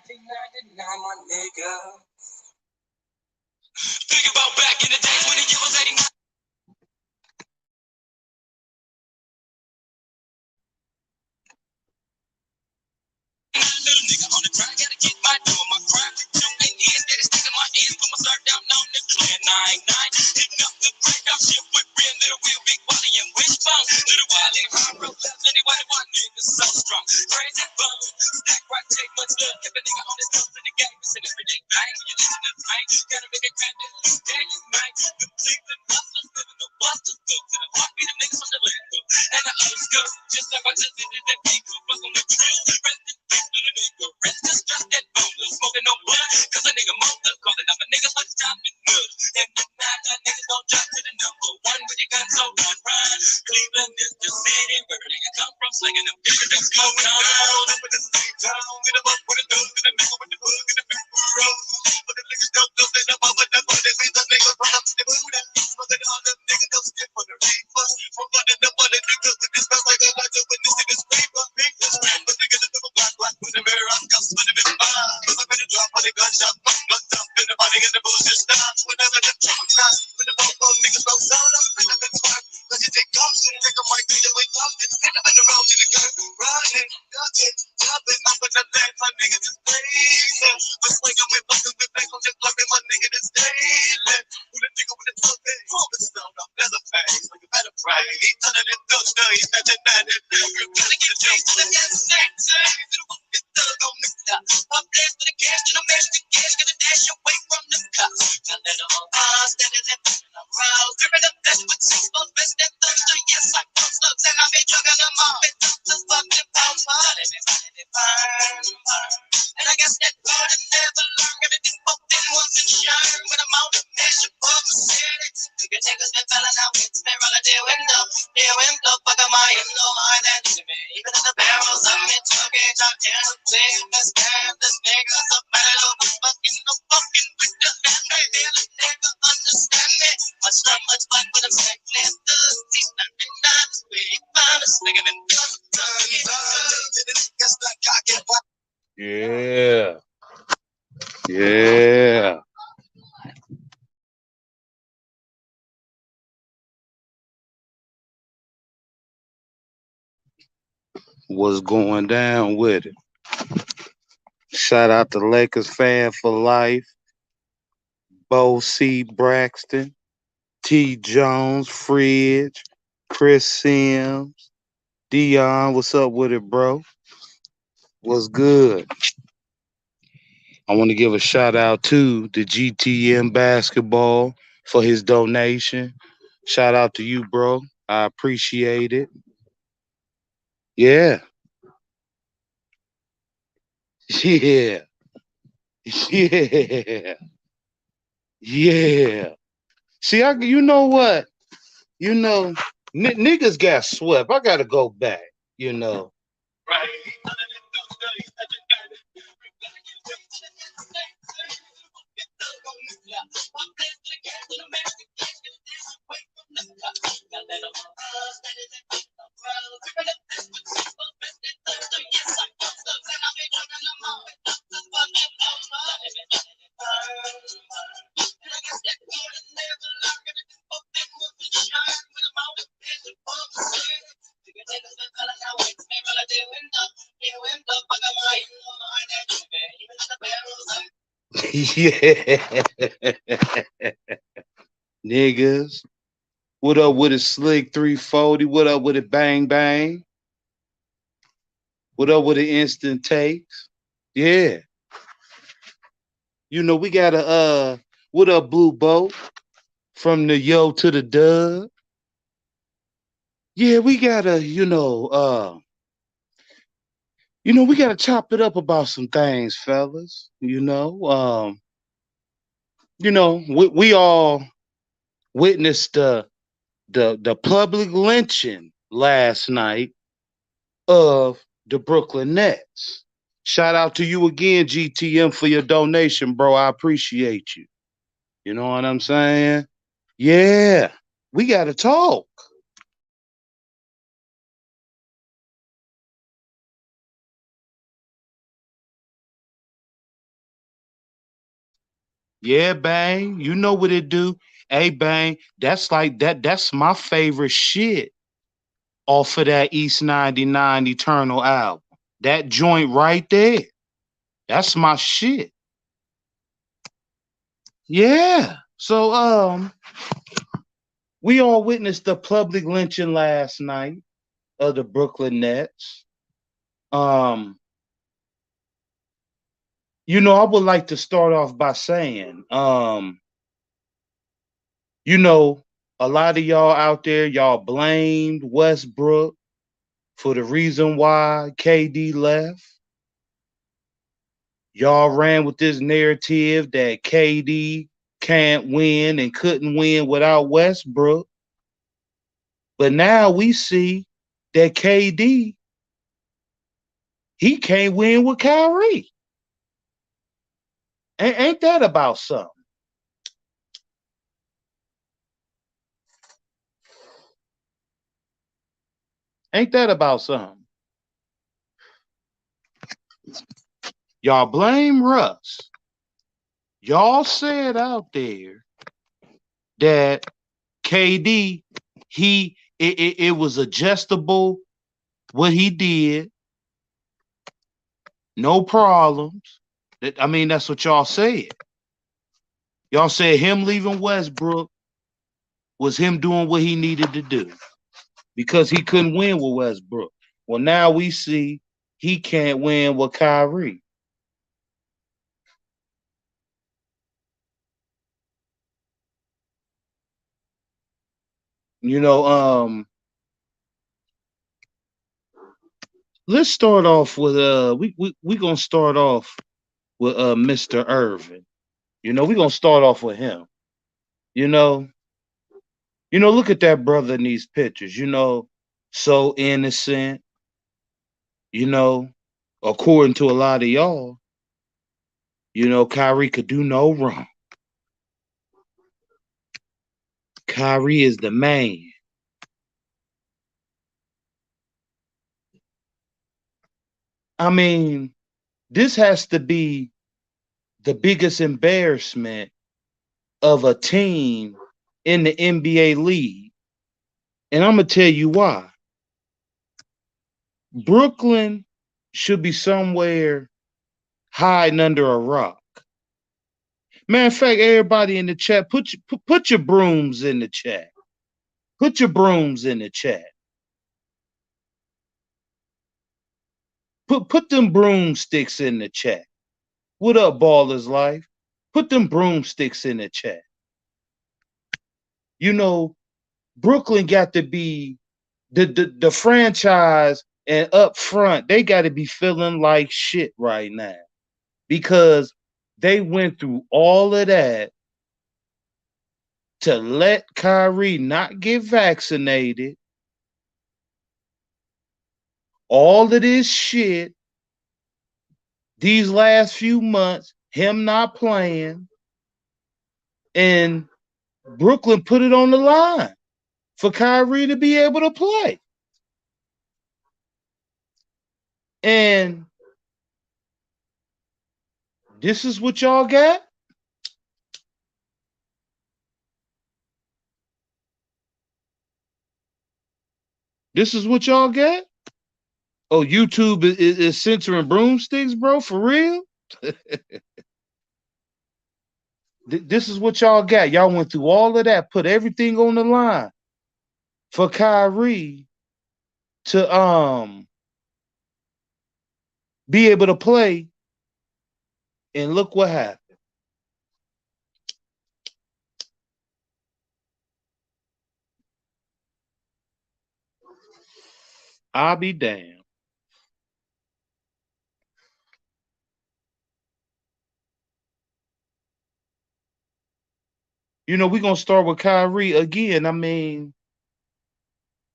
my nigga. Think about back in the days when the year was 89. Little nigga on the grind, gotta get my dough. My crime with two and ears, that is sticking my ears. Put my start down on the clear 9-9. Hitting up the breakout shit with real little wheel, big Wally and wishbone. Little Wally, hard road left, anyway, one nigga so strong. Crazy bone, stack right, take much love. Keep a nigga on his toes in the game, it's an everyday bang. When you listen to bang, gotta make it grand at least day and night. The Cleveland hustlers, living the busters, good to the heartbeat of niggas from the land. And the old school, just like I just did that beat, fucking with drill. Rest in peace to the nigga, rest just stress that boomer. Smoking no blunt, cause a nigga motor. Calling up a nigga for the time and good. And the night, that niggas gon' drop to the number one with your guns, so run. Cleveland is the city where a nigga come from, slinging them niggas that's going on. Up in the same town, get them up with the dudes, get them nigga with the hood, get them people roll. But the niggas don't know they up with the money, see the niggas run up the Buddha. Smoking all them niggas don't skip for the reaper. From running up on the niggas, with this smell like a light up when this in this paper. But niggas in the black with the mirror, I'm just spinning in mind. Cause I'm gonna drop on the gunshot, guns up in the body and the bullshit stops. Whenever the truck knocks, when the phone niggas don't sound up, and I'm in twerk. Cause you take off, so take a mic, nigga, wake up, and hit them in the road to the gun. Riding, ducking, jumping up in the land, my niggas is blazing. We're swinging, we're bucking, we're back on the club, and my nigga is daily. Who the nigga with the tough head? But still, no, there's a face, like you better pray. He's turning it Dutch, now he's snatching that, and you gotta get a chase to the gas station. I'm blessed with the cash, and I'm matching the cash, gonna dash away from the cops. Got that on standing there, I'm proud. Dripping up best with six months, best that thunder. Yes, I post slugs, and I've been drugging them all. Been just fucking pounds, burn. And I guess that God never learned. Gotta do both in ones and shine. When I'm out of measure for the city. Nigga, take a step, fella, now it's me, roll a dear window. Fuck am I, you know I that to me. Even in the barrels, I'm in talking, top 10 of things. Let's stand, this nigga's a battle. Fucking no fucking with the land. They really nigga understand me. Much fun, but I'm sick. Let's do these nothing nuts. We found a nigga been done. Yeah. Yeah. What's going down with it? Shout out to Lakers fan for life. Bo C. Braxton, T. Jones, Fridge, Chris Sims, Dion. What's up with it, bro? What's good? I want to give a shout out to the GTM basketball for his donation. Shout out to you, bro. I appreciate it. Yeah. Yeah. Yeah. Yeah. See, you know what? You know, niggas got swept. I gotta go back, you know. Right. Yeah. Niggas. What up with it, Slick 340? What up with it, Bang Bang? What up with the instant takes? Yeah. You know, we got a what up, Blue Boat? From the yo to the dub. Yeah, we gotta, we gotta chop it up about some things, fellas. We all witnessed the public lynching last night of the Brooklyn Nets. Shout out to you again, GTM, for your donation, bro. I appreciate you. You know what I'm saying? Yeah, we gotta talk. Yeah, Bang. You know what it do. Hey, Bang, that's like that. That's my favorite shit off of that East 99 Eternal album. That joint right there. That's my shit. Yeah. So we all witnessed the public lynching last night of the Brooklyn Nets. Um, I would like to start off by saying, you know, a lot of y'all out there, y'all blamed Westbrook for the reason why KD left. Y'all ran with this narrative that KD can't win and couldn't win without Westbrook. But now we see that KD, he can't win with Kyrie. Ain't that about something? Ain't that about something? Y'all blame Russ. Y'all said out there that KD, it was adjustable what he did, no problems. I mean, that's what y'all said. Y'all said him leaving Westbrook was him doing what he needed to do because he couldn't win with Westbrook. Well, now we see he can't win with Kyrie. You know, let's start off with we gonna start off with Mr. Irving. We're gonna start off with him. You know, look at that brother in these pictures, so innocent, you know, according to a lot of y'all, Kyrie could do no wrong. Kyrie is the man. I mean, this has to be the biggest embarrassment of a team in the NBA league. And I'm going to tell you why. Brooklyn should be somewhere hiding under a rock. Matter of fact, everybody in the chat, put your brooms in the chat. Put your brooms in the chat. Put them broomsticks in the chat. What up, Ballers Life? Put them broomsticks in the chat. Brooklyn got to be the franchise, and up front, they got to be feeling like shit right now because they went through all of that to let Kyrie not get vaccinated. All of this shit, these last few months, him not playing, and Brooklyn put it on the line for Kyrie to be able to play. And this is what y'all got? This is what y'all got? Oh, YouTube is censoring broomsticks, bro? For real? This is what y'all got. Y'all went through all of that, put everything on the line for Kyrie to be able to play, and look what happened. I'll be damned. We're gonna start with Kyrie again. I mean,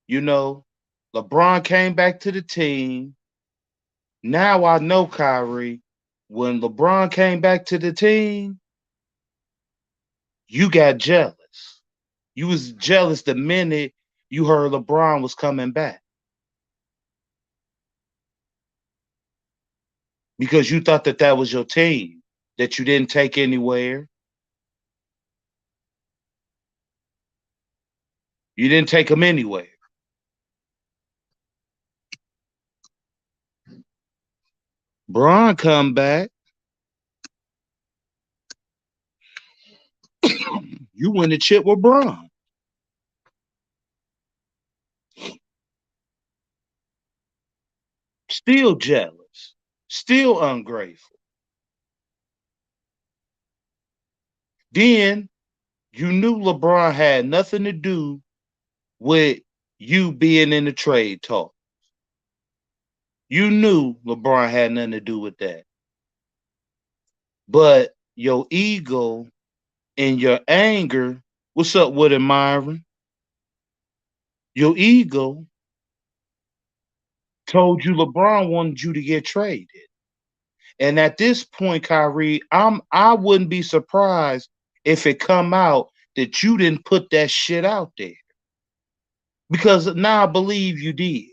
LeBron came back to the team. Now I know Kyrie. When LeBron came back to the team, you got jealous. You was jealous the minute you heard LeBron was coming back because you thought that was your team that you didn't take anywhere. You didn't take him anywhere. Bron come back. You win the chip with Bron. Still jealous. Still ungrateful. Then you knew LeBron had nothing to do with you being in the trade talk. You knew LeBron had nothing to do with that. But your ego and your anger, what's up with it, Myron? Your ego told you LeBron wanted you to get traded. And at this point, Kyrie, I wouldn't be surprised if it come out that you didn't put that shit out there. Because now I believe you did.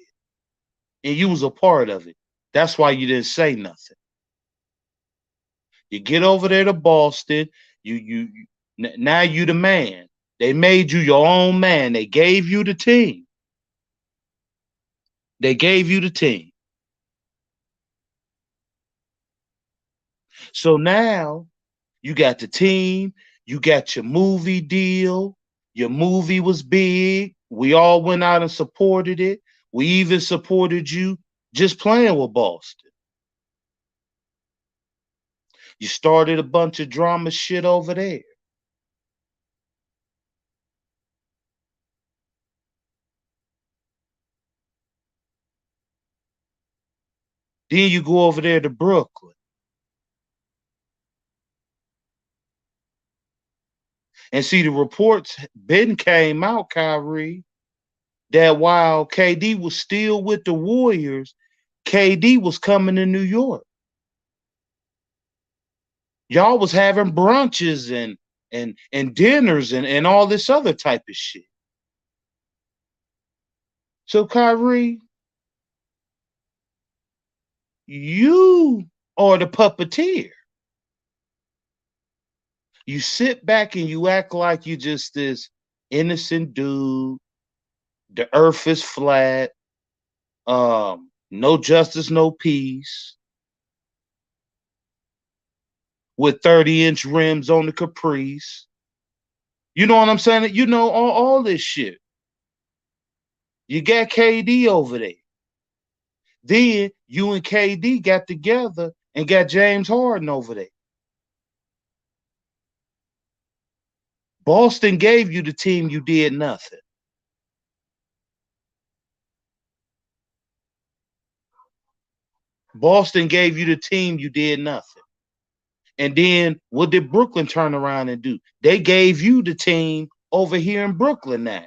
And you was a part of it. That's why you didn't say nothing. You get over there to Boston, now you the man. They made you your own man. They gave you the team. They gave you the team. So now you got the team, you got your movie deal. Your movie was big. We all went out and supported it. We even supported you just playing with Boston. You started a bunch of drama shit over there. Then you go over there to Brooklyn. And see, the reports been came out, Kyrie, that while KD was still with the Warriors, KD was coming to New York. Y'all was having brunches and dinners and all this other type of shit. So Kyrie, you are the puppeteer. You sit back and you act like you just this innocent dude. The earth is flat. No justice, no peace. With 30-inch rims on the Caprice. You know what I'm saying? You know all this shit. You got KD over there. Then you and KD got together and got James Harden over there. Boston gave you the team, you did nothing. Boston gave you the team, you did nothing. And then what did Brooklyn turn around and do? They gave you the team over here in Brooklyn now.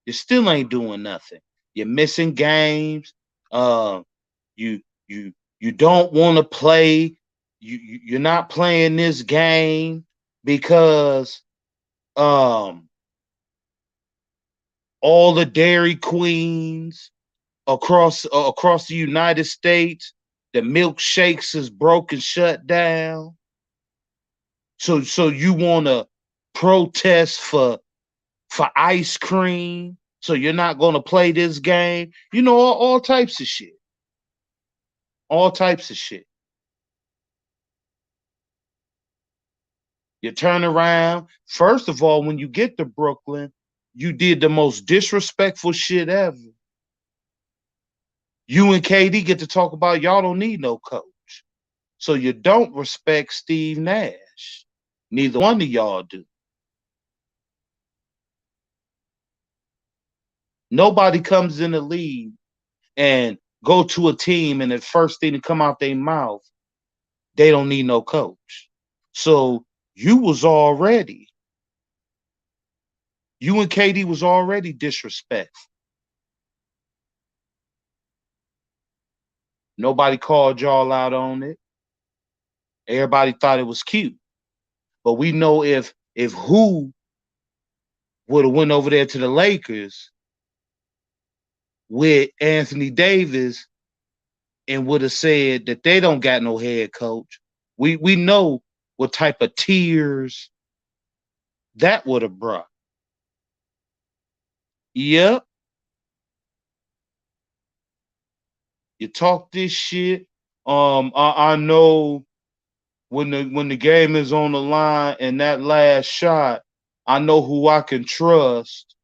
You still ain't doing nothing. You're missing games. You you you don't want to play. You're not playing this game because all the Dairy Queens across the United States, the milkshakes is broken, shut down. So you want to protest for ice cream? So you're not going to play this game? You know, all types of shit. All types of shit. You turn around. First of all, when you get to Brooklyn, you did the most disrespectful shit ever. You and KD get to talk about y'all don't need no coach. So you don't respect Steve Nash. Neither one of y'all do. Nobody comes in the league and go to a team and the first thing to come out their mouth, they don't need no coach. So you and KD was already disrespectful. Nobody called y'all out on it. Everybody thought it was cute. But we know if who would have went over there to the Lakers with Anthony Davis and would have said that they don't got no head coach, we know what type of tears that would have brought. Yep. You talk this shit. I know when the game is on the line and that last shot, I know who I can trust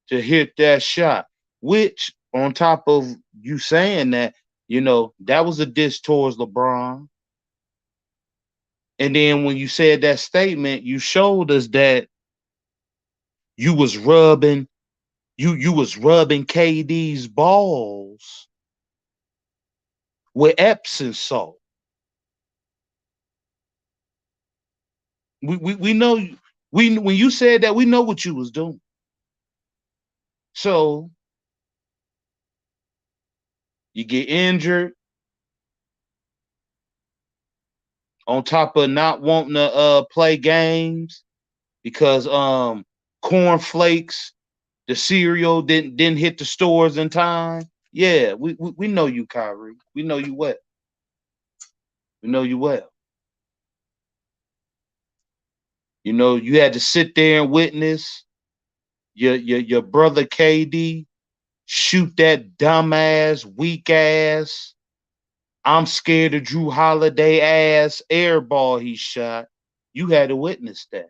to hit that shot. Which, on top of you saying that, that was a diss towards LeBron. And then when you said that statement, you showed us that you was rubbing you was rubbing KD's balls with Epsom salt. We know we when you said that, we know what you was doing. So you get injured on top of not wanting to play games because cornflakes, the cereal didn't hit the stores in time. Yeah, we know you, Kyrie. We know you well. We know you well. You had to sit there and witness your brother KD shoot that dumbass, weak ass, I'm scared of Drew Holiday ass air ball he shot. You had to witness that.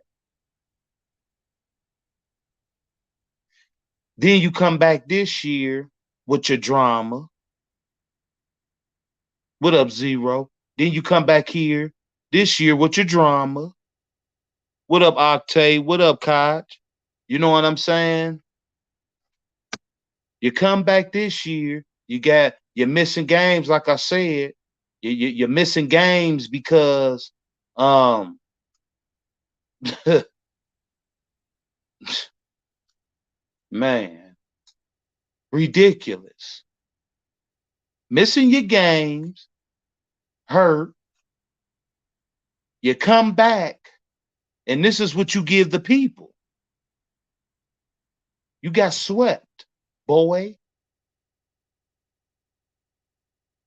Then you come back this year with your drama. What up, Zero? Then you come back here this year with your drama. What up, Octave? What up, Koch? You know what I'm saying? You come back this year, you're missing games, like I said. You're missing games because man, ridiculous. Missing your games, hurt. You come back, and this is what you give the people. You got swept, boy.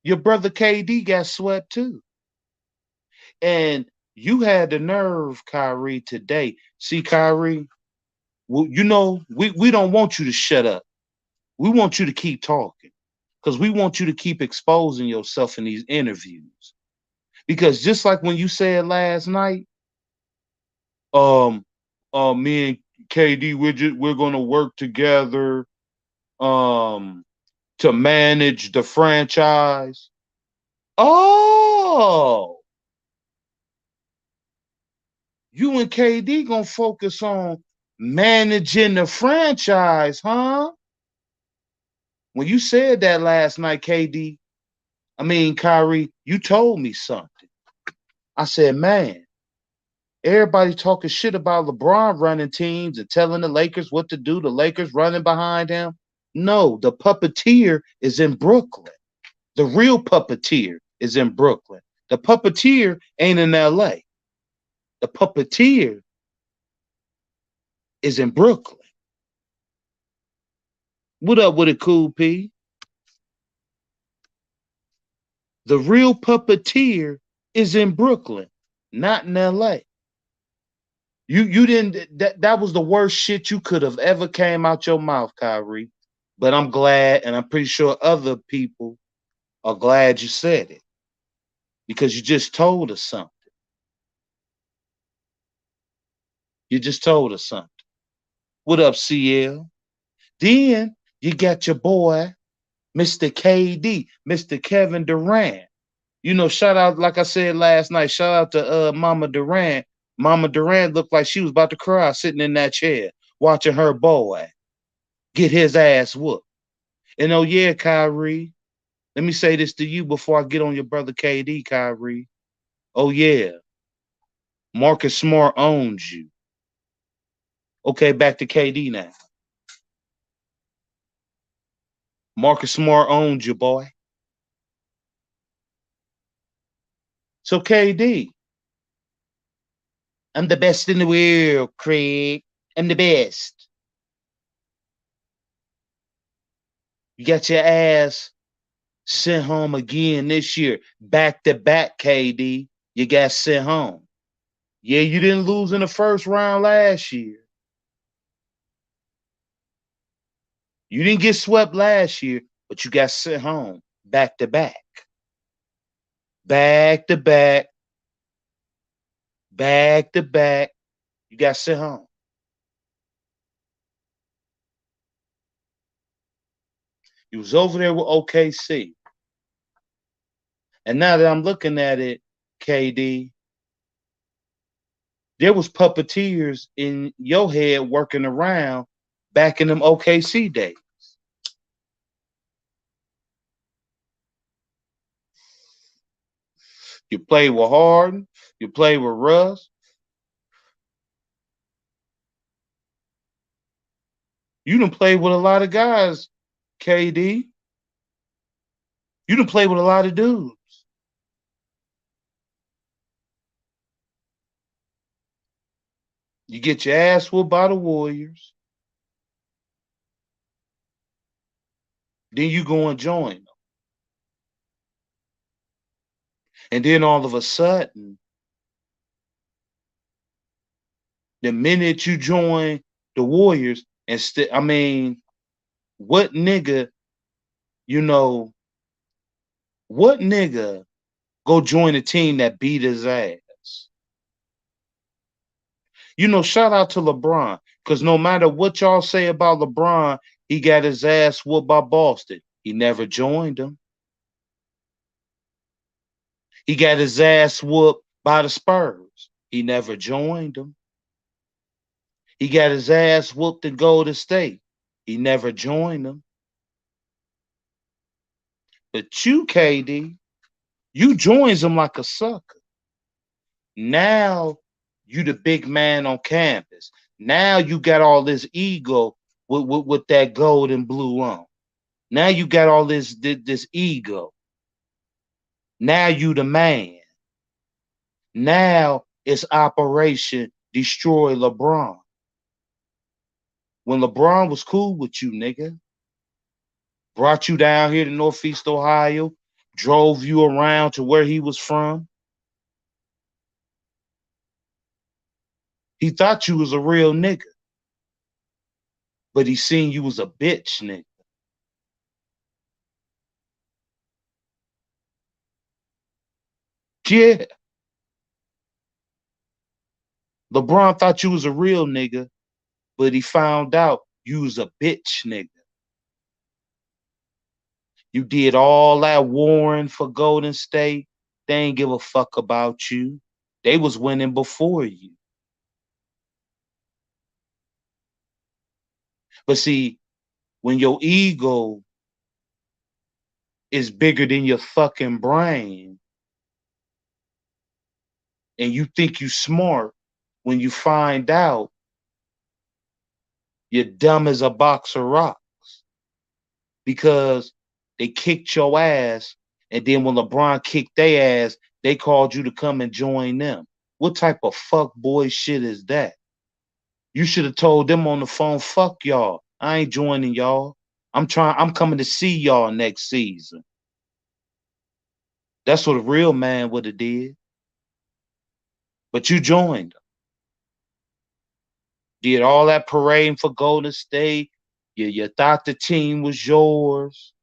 Your brother KD got swept too. And you had the nerve, Kyrie, today. See, Kyrie, well, we don't want you to shut up. We want you to keep talking because we want you to keep exposing yourself in these interviews. Because just like when you said last night, um, me and KD, we're gonna work together, to manage the franchise. Oh, you and KD gonna focus on managing the franchise, huh? When you said that last night, Kyrie, you told me something. I said, man, everybody talking shit about LeBron running teams and telling the Lakers what to do, the Lakers running behind him. No, the puppeteer is in Brooklyn. The real puppeteer is in Brooklyn. The puppeteer ain't in LA. The puppeteer is in Brooklyn. What up with it, Cool P? The real puppeteer is in Brooklyn, not in LA. You didn't that was the worst shit you could have ever came out your mouth, Kyrie. But I'm glad, and I'm pretty sure other people are glad you said it because you just told us something. You just told us something. What up, CL? Then you got your boy, Mr. KD, Mr. Kevin Durant. Shout out, like I said last night, shout out to Mama Durant. Mama Durant looked like she was about to cry sitting in that chair, watching her boy get his ass whooped. And oh yeah, Kyrie, let me say this to you before I get on your brother KD, Kyrie. Oh yeah, Marcus Smart owns you. Okay, back to KD now. Marcus Smart owns you, boy. So KD, I'm the best in the world, Craig. I'm the best. You got your ass sent home again this year. Back to back, KD. You got sent home. Yeah, you didn't lose in the first round last year. You didn't get swept last year, but you got sent home back to back, back to back, back to back. You got sent home. You was over there with OKC. And now that I'm looking at it, KD, there was puppeteers in your head working around back in them OKC days. You played with Harden, you played with Russ. You done played with a lot of guys, KD. You done played with a lot of dudes. You get your ass whooped by the Warriors. Then you go and join them. And then all of a sudden, the minute you join the Warriors, I mean, what nigga, you know, what nigga go join a team that beat his ass? Shout out to LeBron, because no matter what y'all say about LeBron, he got his ass whooped by Boston. He never joined them. He got his ass whooped by the Spurs. He never joined them. He got his ass whooped in Golden State. He never joined them. But you, KD, you joins him like a sucker. Now you the big man on campus. Now you got all this ego with that gold and blue on. Now you got all this ego. Now you the man. Now it's Operation Destroy LeBron. When LeBron was cool with you, nigga, brought you down here to Northeast Ohio, drove you around to where he was from, he thought you was a real nigga, but he seen you was a bitch nigga. Yeah. LeBron thought you was a real nigga, but he found out you was a bitch nigga. You did all that warring for Golden State. They ain't give a fuck about you. They was winning before you. But see, when your ego is bigger than your fucking brain and you think you smart, when you find out you're dumb as a box of rocks because they kicked your ass, and then when LeBron kicked their ass, they called you to come and join them. What type of fuck boy shit is that? You should have told them on the phone, fuck y'all. I ain't joining y'all. I'm coming to see y'all next season. That's what a real man would have did. But you joined them. Did all that parading for Golden State. You thought the team was yours.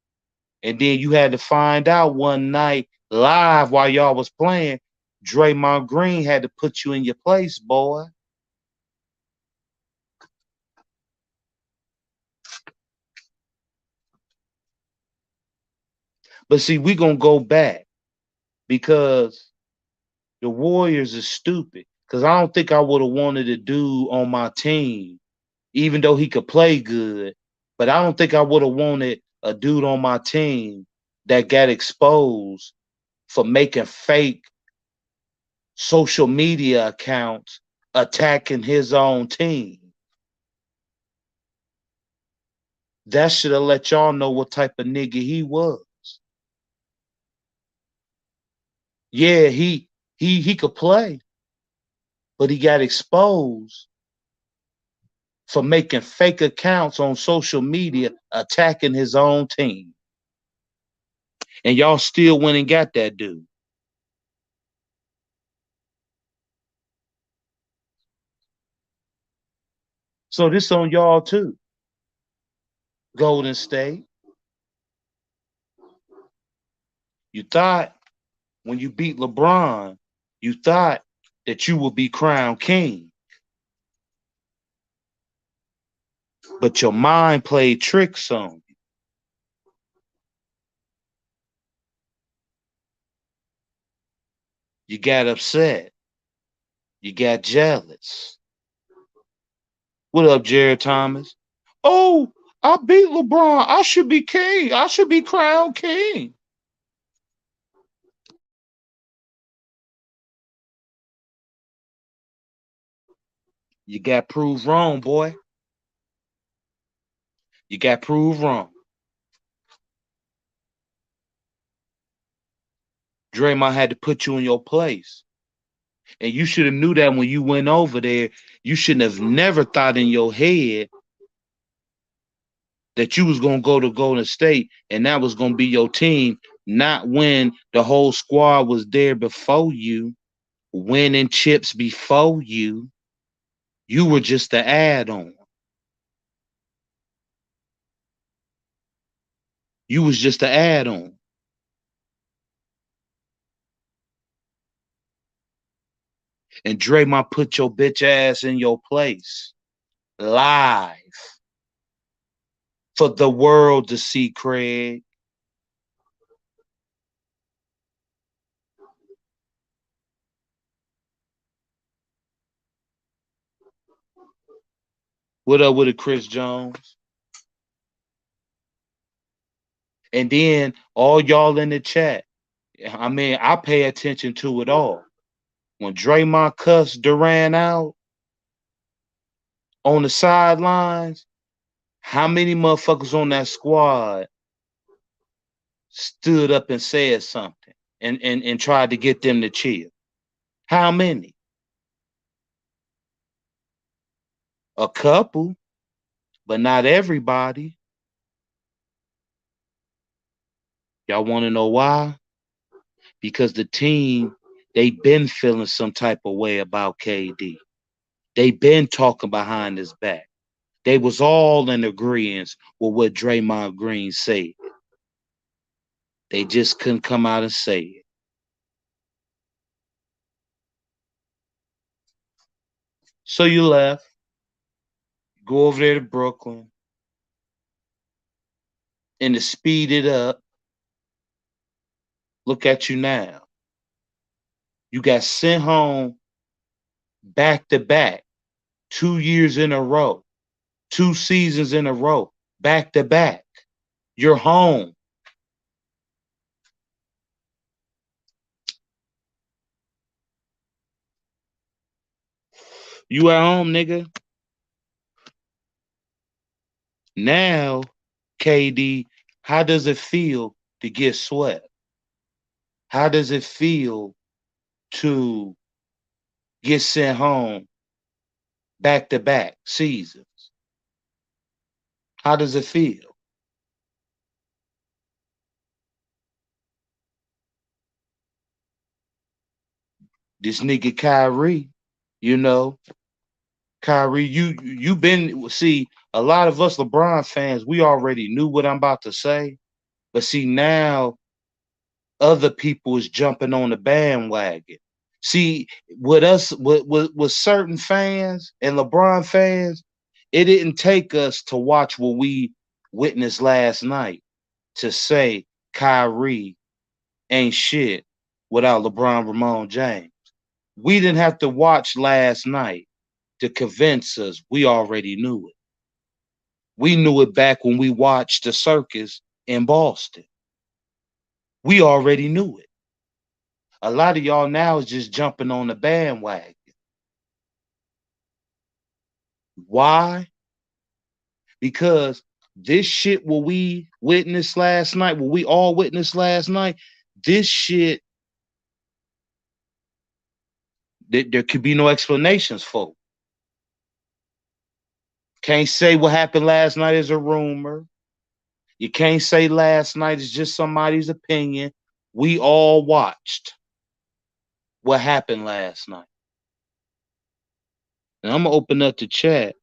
And then you had to find out one night live while y'all was playing, Draymond Green had to put you in your place, boy. But see, we gonna go back because the Warriors is stupid. Because I don't think I would have wanted a dude on my team, even though he could play good. But I don't think I would have wanted a dude on my team that got exposed for making fake social media accounts attacking his own team. That should have let y'all know what type of nigga he was. Yeah, he could play, but he got exposed for making fake accounts on social media attacking his own team. And y'all still went and got that dude. So this on y'all too. Golden State. You thought when you beat LeBron, you thought that you would be crowned king. But your mind played tricks on you. You got upset. You got jealous. What up, Jared Thomas? Oh, I beat LeBron. I should be king. I should be crowned king. You got proved wrong, boy. You got proved wrong. Draymond had to put you in your place. And you should have knew that when you went over there. You shouldn't have never thought in your head that you was going to go to Golden State and that was going to be your team, not when the whole squad was there before you, winning chips before you. You were just the add-on. You was just the add-on. And Draymond put your bitch ass in your place. Live. For the world to see, Craig. What up with it, Chris Jones? And then all y'all in the chat. I mean, I pay attention to it all. When Draymond cussed Durant out on the sidelines, how many motherfuckers on that squad stood up and said something and tried to get them to chill? How many? A couple, but not everybody. Y'all want to know why? Because the team, they been feeling some type of way about KD. They been talking behind his back. They was all in agreement with what Draymond Green said. They just couldn't come out and say it. So you left, go over there to Brooklyn, and to speed it up, look at you now. You got sent home back to back, 2 years in a row, 2 seasons in a row, back to back. You're home. You at home, nigga. Now, KD, how does it feel to get swept? How does it feel to get sent home back to back seasons? How does it feel? This nigga Kyrie, you know, Kyrie, you been see a lot of us LeBron fans. We already knew what I'm about to say, but see now other people is jumping on the bandwagon. See, with us, with certain fans and LeBron fans, it didn't take us to watch what we witnessed last night to say Kyrie ain't shit without LeBron Ramon James. We didn't have to watch last night to convince us. We already knew it. We knew it back when we watched the circus in Boston. We already knew it. A lot of y'all now is just jumping on the bandwagon. Why? Because this shit what we witnessed last night, what we all witnessed last night, this shit, there could be no explanations for. Can't say what happened last night is a rumor. You can't say last night is just somebody's opinion. We all watched what happened last night. And I'm gonna open up the chat,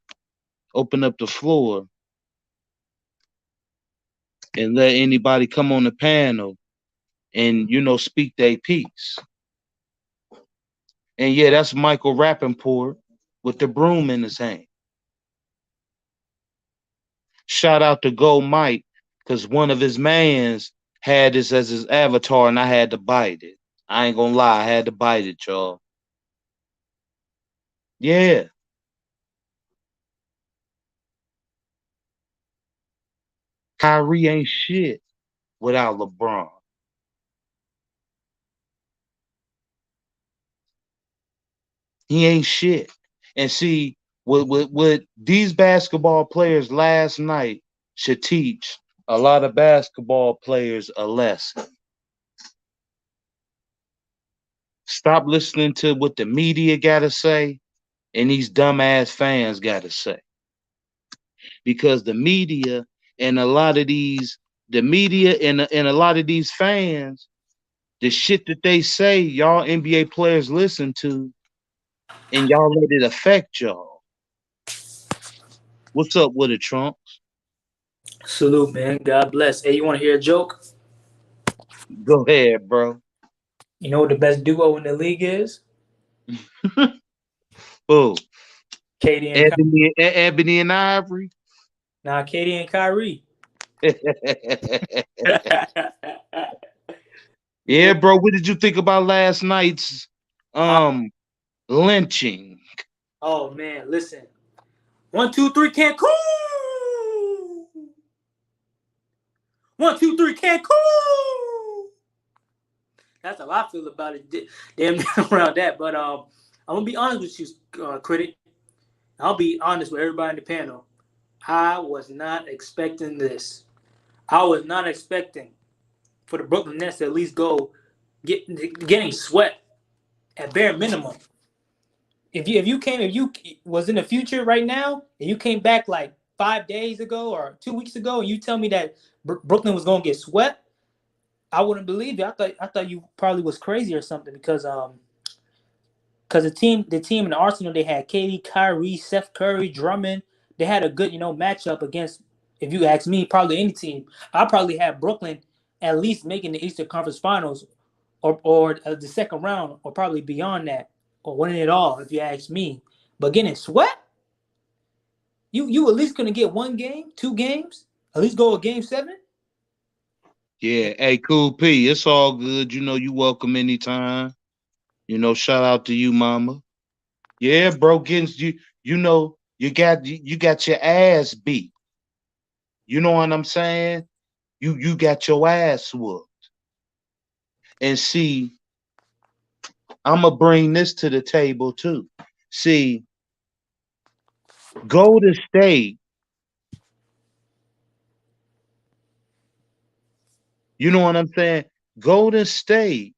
open up the floor and let anybody come on the panel and speak their piece. And yeah, that's Michael Rappaport with the broom in his hand. Shout out to Go Mike, because one of his mans had this as his avatar, and I had to bite it. I ain't gonna lie, I had to bite it, y'all. Yeah. Kyrie ain't shit without LeBron. He ain't shit. And see, what these basketball players last night should teach a lot of basketball players a lesson. Stop listening to what the media gotta say and these dumbass fans gotta say. Because the media and a lot of these fans, the shit that they say, y'all NBA players listen to, and y'all let it affect y'all. What's up with it, Trump? Salute, man. God bless. Hey, you want to hear a joke? Go ahead, bro. You know what the best duo in the league is? Oh, Katie and Kyrie. Ebony and Ivory. Nah, Katie and Kyrie. Yeah, Yeah. bro. What did you think about last night's Uh, lynching? oh man, listen. 1, 2, 3, Cancun. 1, 2, 3, Cancun. That's how I feel about it. Damn around that. But I'm gonna be honest with you, critic. I'll be honest with everybody in the panel. I was not expecting this. I was not expecting for the Brooklyn Nets to at least go getting swept at bare minimum. If you was in the future right now, and you came back like 5 days ago or 2 weeks ago, and you tell me that Brooklyn was gonna get swept, I wouldn't believe it. I thought you probably was crazy or something because the team in the Arsenal, they had KD, Kyrie, Seth Curry, Drummond. They had a good matchup against. If you ask me, probably any team. I probably had Brooklyn at least making the Eastern Conference Finals or the second round or probably beyond that or winning it all if you ask me. But getting swept, you at least gonna get 1 game, 2 games, at least go a game 7. Yeah, hey, Cool P, it's all good. You welcome anytime. Shout out to you, mama. Yeah, bro, getting you got your ass beat. You know what I'm saying? You got your ass whooped. And see, I'ma bring this to the table too. See, Golden State, you know what I'm saying? Golden State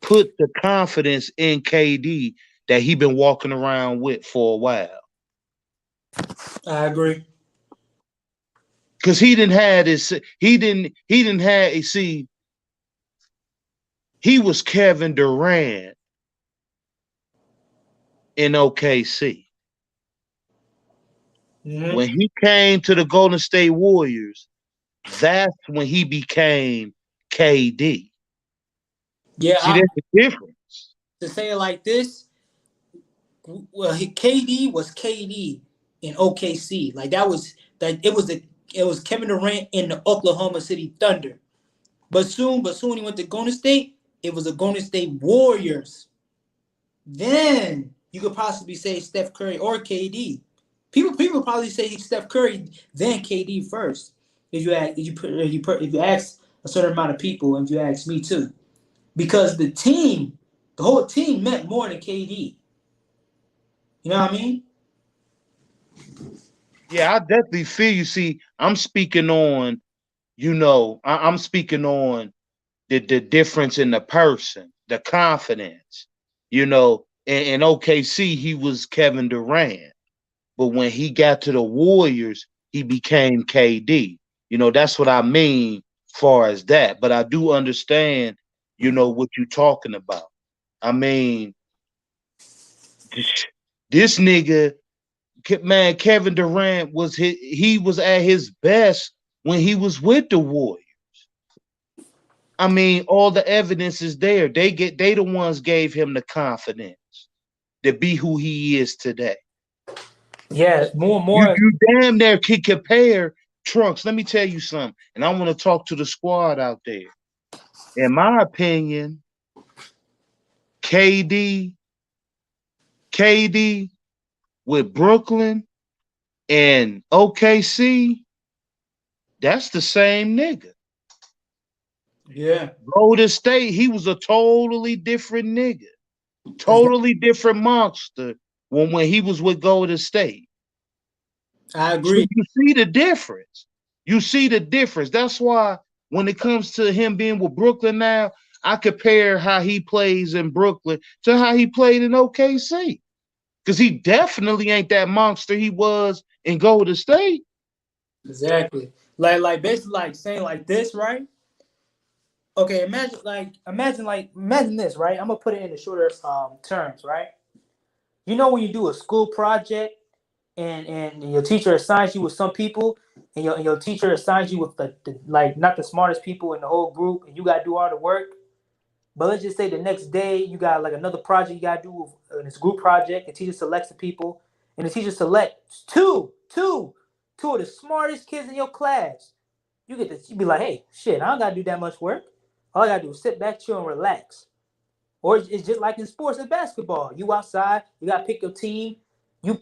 put the confidence in KD that he been walking around with for a while. I agree. Cause he didn't have see, he was Kevin Durant in OKC. Mm-hmm. When he came to the Golden State Warriors, that's when he became KD. Yeah, See, that's the difference. to say it like this, well, KD was KD in OKC. Like that was that it was Kevin Durant in the Oklahoma City Thunder. But soon he went to Golden State. It was the Golden State Warriors. Then you could possibly say Steph Curry or KD. People probably say Steph Curry then KD first. If you ask a certain amount of people, and if you ask me too, because the whole team meant more than KD. You know what I mean? Yeah, I definitely feel you. See, I'm speaking on, I'm speaking on the difference in the person, the confidence. In OKC, he was Kevin Durant. But when he got to the Warriors, he became KD. That's what I mean far as that. But I do understand, what you're talking about. I mean, this nigga Man, Kevin Durant he was at his best when he was with the Warriors. I mean, all the evidence is there. They the ones gave him the confidence to be who he is today. Yeah, more. You damn near can compare Trunks. Let me tell you something, and I want to talk to the squad out there. In my opinion, KD, KD with Brooklyn and OKC, that's the same nigga. Yeah. Golden State, he was a totally different nigga, totally different monster when he was with Golden State. I So agree. you see the difference. You see the difference. That's why when it comes to him being with Brooklyn now, I compare how he plays in Brooklyn to how he played in OKC. Because he definitely ain't that monster he was in Golden State. Exactly. Like basically like saying like this, right? Okay, imagine this, right? I'm gonna put it in the shorter terms, right? You know when you do a school project and your teacher assigns you with some people and your teacher assigns you with the like not the smartest people in the whole group and you gotta do all the work. But let's just say the next day you got like another project you gotta do with this group project. The teacher selects the people, and the teacher selects two of the smartest kids in your class. You be like, hey, shit, I don't gotta do that much work. All I gotta do is sit back, chill, and relax. Or it's just like in sports and basketball. You outside, you gotta pick your team. You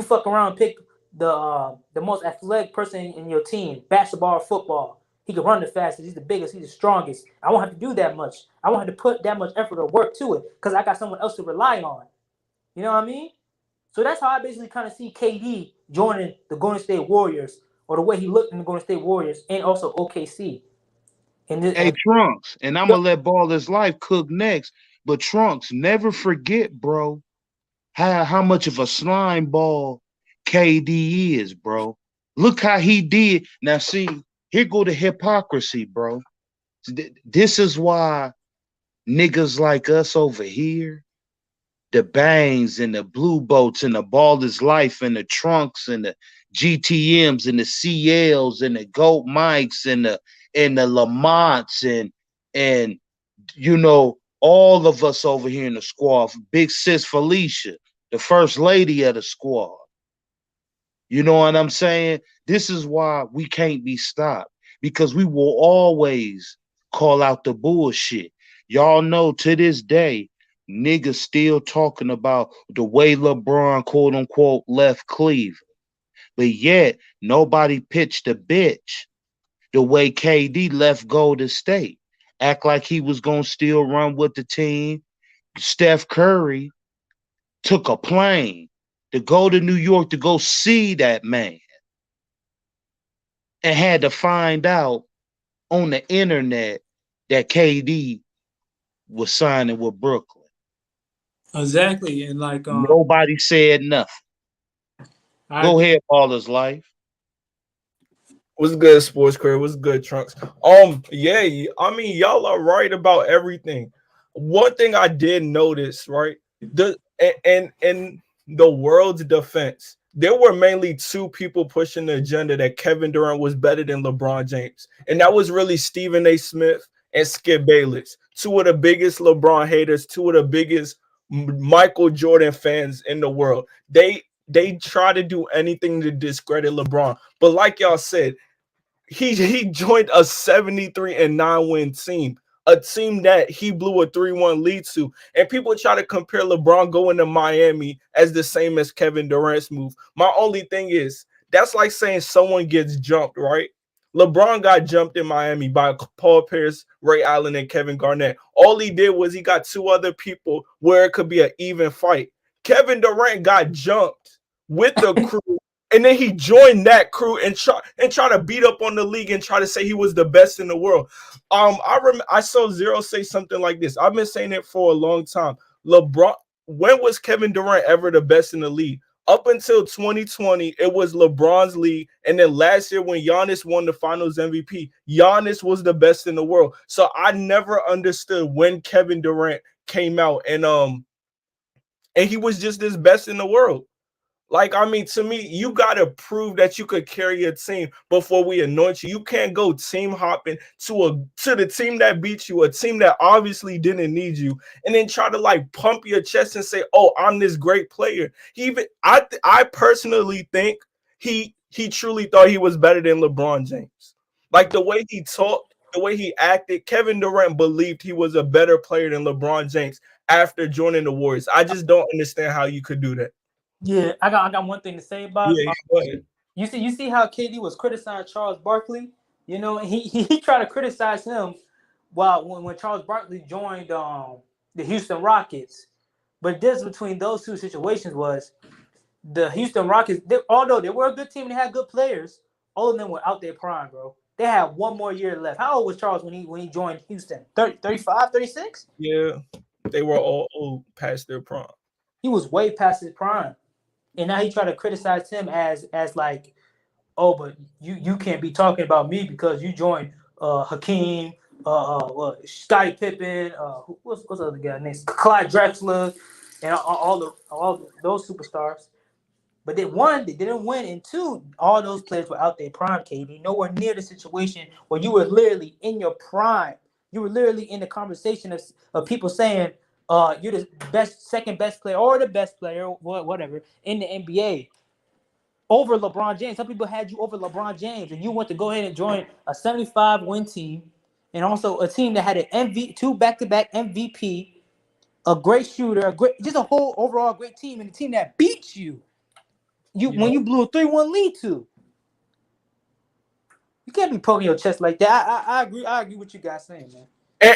fuck around and pick the most athletic person in your team, basketball or football. He can run the fastest, he's the biggest, he's the strongest. I won't have to do that much. I won't have to put that much effort or work to it because I got someone else to rely on. You know what I mean? So that's how I basically kind of see KD joining the Golden State Warriors, or the way he looked in the Golden State Warriors, and also OKC. Hey, Trunks, and I'm going to let Baller's Life cook next. But Trunks, never forget, bro, how much of a slime ball KD is, bro. Look how he did. Now, see, here go the hypocrisy, bro. This is why niggas like us over here, the bangs and the blue boats and the Baller's Life and the Trunks and the GTMs and the CLs and the Goat Mikes and the Lamonts and you know, all of us over here in the squad, Big Sis Felicia, the first lady of the squad. You know what I'm saying? This is why we can't be stopped, because we will always call out the bullshit. Y'all know to this day, niggas still talking about the way LeBron, quote unquote, left Cleveland. But yet, nobody pitched a bitch the way KD left Golden State. Act like he was going to still run with the team. Steph Curry took a plane to go to New York to go see that man and had to find out on the internet that KD was signing with Brooklyn. Exactly, and like Nobody said nothing. Go ahead, Baller's Life. What's good, sports career? What's good, Trunks? Yeah, I mean, y'all are right about everything. One thing I did notice, right? In the world's defense, there were mainly two people pushing the agenda that Kevin Durant was better than LeBron James, and that was really Stephen A. Smith and Skip Bayless, two of the biggest LeBron haters, two of the biggest Michael Jordan fans in the world. They try to do anything to discredit LeBron, but like y'all said, he joined a 73-9 win team, a team that he blew a 3-1 lead to. And people try to compare LeBron going to Miami as the same as Kevin Durant's move. My only thing is, that's like saying someone gets jumped, right? LeBron got jumped in Miami by Paul Pierce, Ray Allen, and Kevin Garnett. All he did was he got two other people where it could be an even fight. Kevin Durant got jumped with the crew, and then he joined that crew and try to beat up on the league and try to say he was the best in the world. I saw Zero say something like this. I've been saying it for a long time. LeBron, when was Kevin Durant ever the best in the league? Up until 2020, it was LeBron's league. And then last year when Giannis won the finals MVP, Giannis was the best in the world. So I never understood when Kevin Durant came out and he was just this best in the world. Like, I mean, to me, you gotta prove that you could carry a team before we anoint you. You can't go team hopping to the team that beat you, a team that obviously didn't need you, and then try to like pump your chest and say, "Oh, I'm this great player." I personally think he truly thought he was better than LeBron James. Like the way he talked, the way he acted, Kevin Durant believed he was a better player than LeBron James after joining the Warriors. I just don't understand how you could do that. Yeah, I got one thing to say about Yeah, go ahead. you see how KD was criticizing Charles Barkley. You know, he tried to criticize him while when Charles Barkley joined the Houston Rockets. But the difference between those two situations was the Houston Rockets, although they were a good team, they had good players. All of them were out their prime, bro. They had one more year left. How old was Charles when he joined Houston? 30, 35, 36? Yeah, they were all old past their prime. He was way past his prime. And now he tried to criticize him as like, oh, but you can't be talking about me because you joined Hakeem, Scottie Pippen, what's the other guy named Clyde Drexler, and all those superstars. But they one, they didn't win, and two, all those players were out their prime, KB. Nowhere near the situation where you were literally in your prime. You were literally in the conversation of people saying, you're the second best player, or the best player, whatever, in the NBA over LeBron James. Some people had you over LeBron James, and you went to go ahead and join a 75 win team, and also a team that had two back-to-back MVP, a great shooter, just a whole overall great team, and a team that beat you. When you blew a 3-1 lead to. You can't be poking your chest like that. I agree. I agree with you guys saying, man.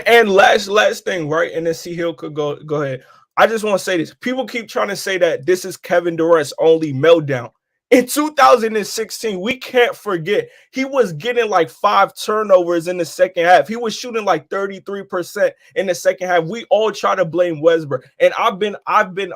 And last thing, right? And then C Hill could go ahead. I just want to say this. People keep trying to say that this is Kevin Durant's only meltdown. In 2016, we can't forget he was getting like 5 turnovers in the second half. He was shooting like 33% in the second half. We all try to blame Westbrook, and I've been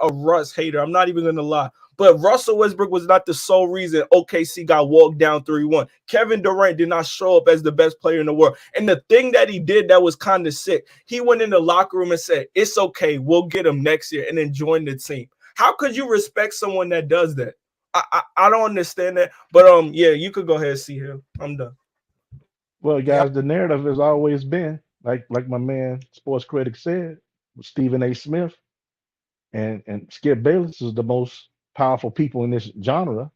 a Russ hater. I'm not even gonna lie. But Russell Westbrook was not the sole reason OKC got walked down 3-1. Kevin Durant did not show up as the best player in the world. And the thing that he did that was kind of sick, he went in the locker room and said, "It's okay, we'll get him next year," and then join the team. How could you respect someone that does that? I don't understand that. But yeah, you could go ahead, see him. I'm done. Well, guys, the narrative has always been like my man sports critic said, Stephen A. Smith and Skip Bayless is the most powerful people in this genre,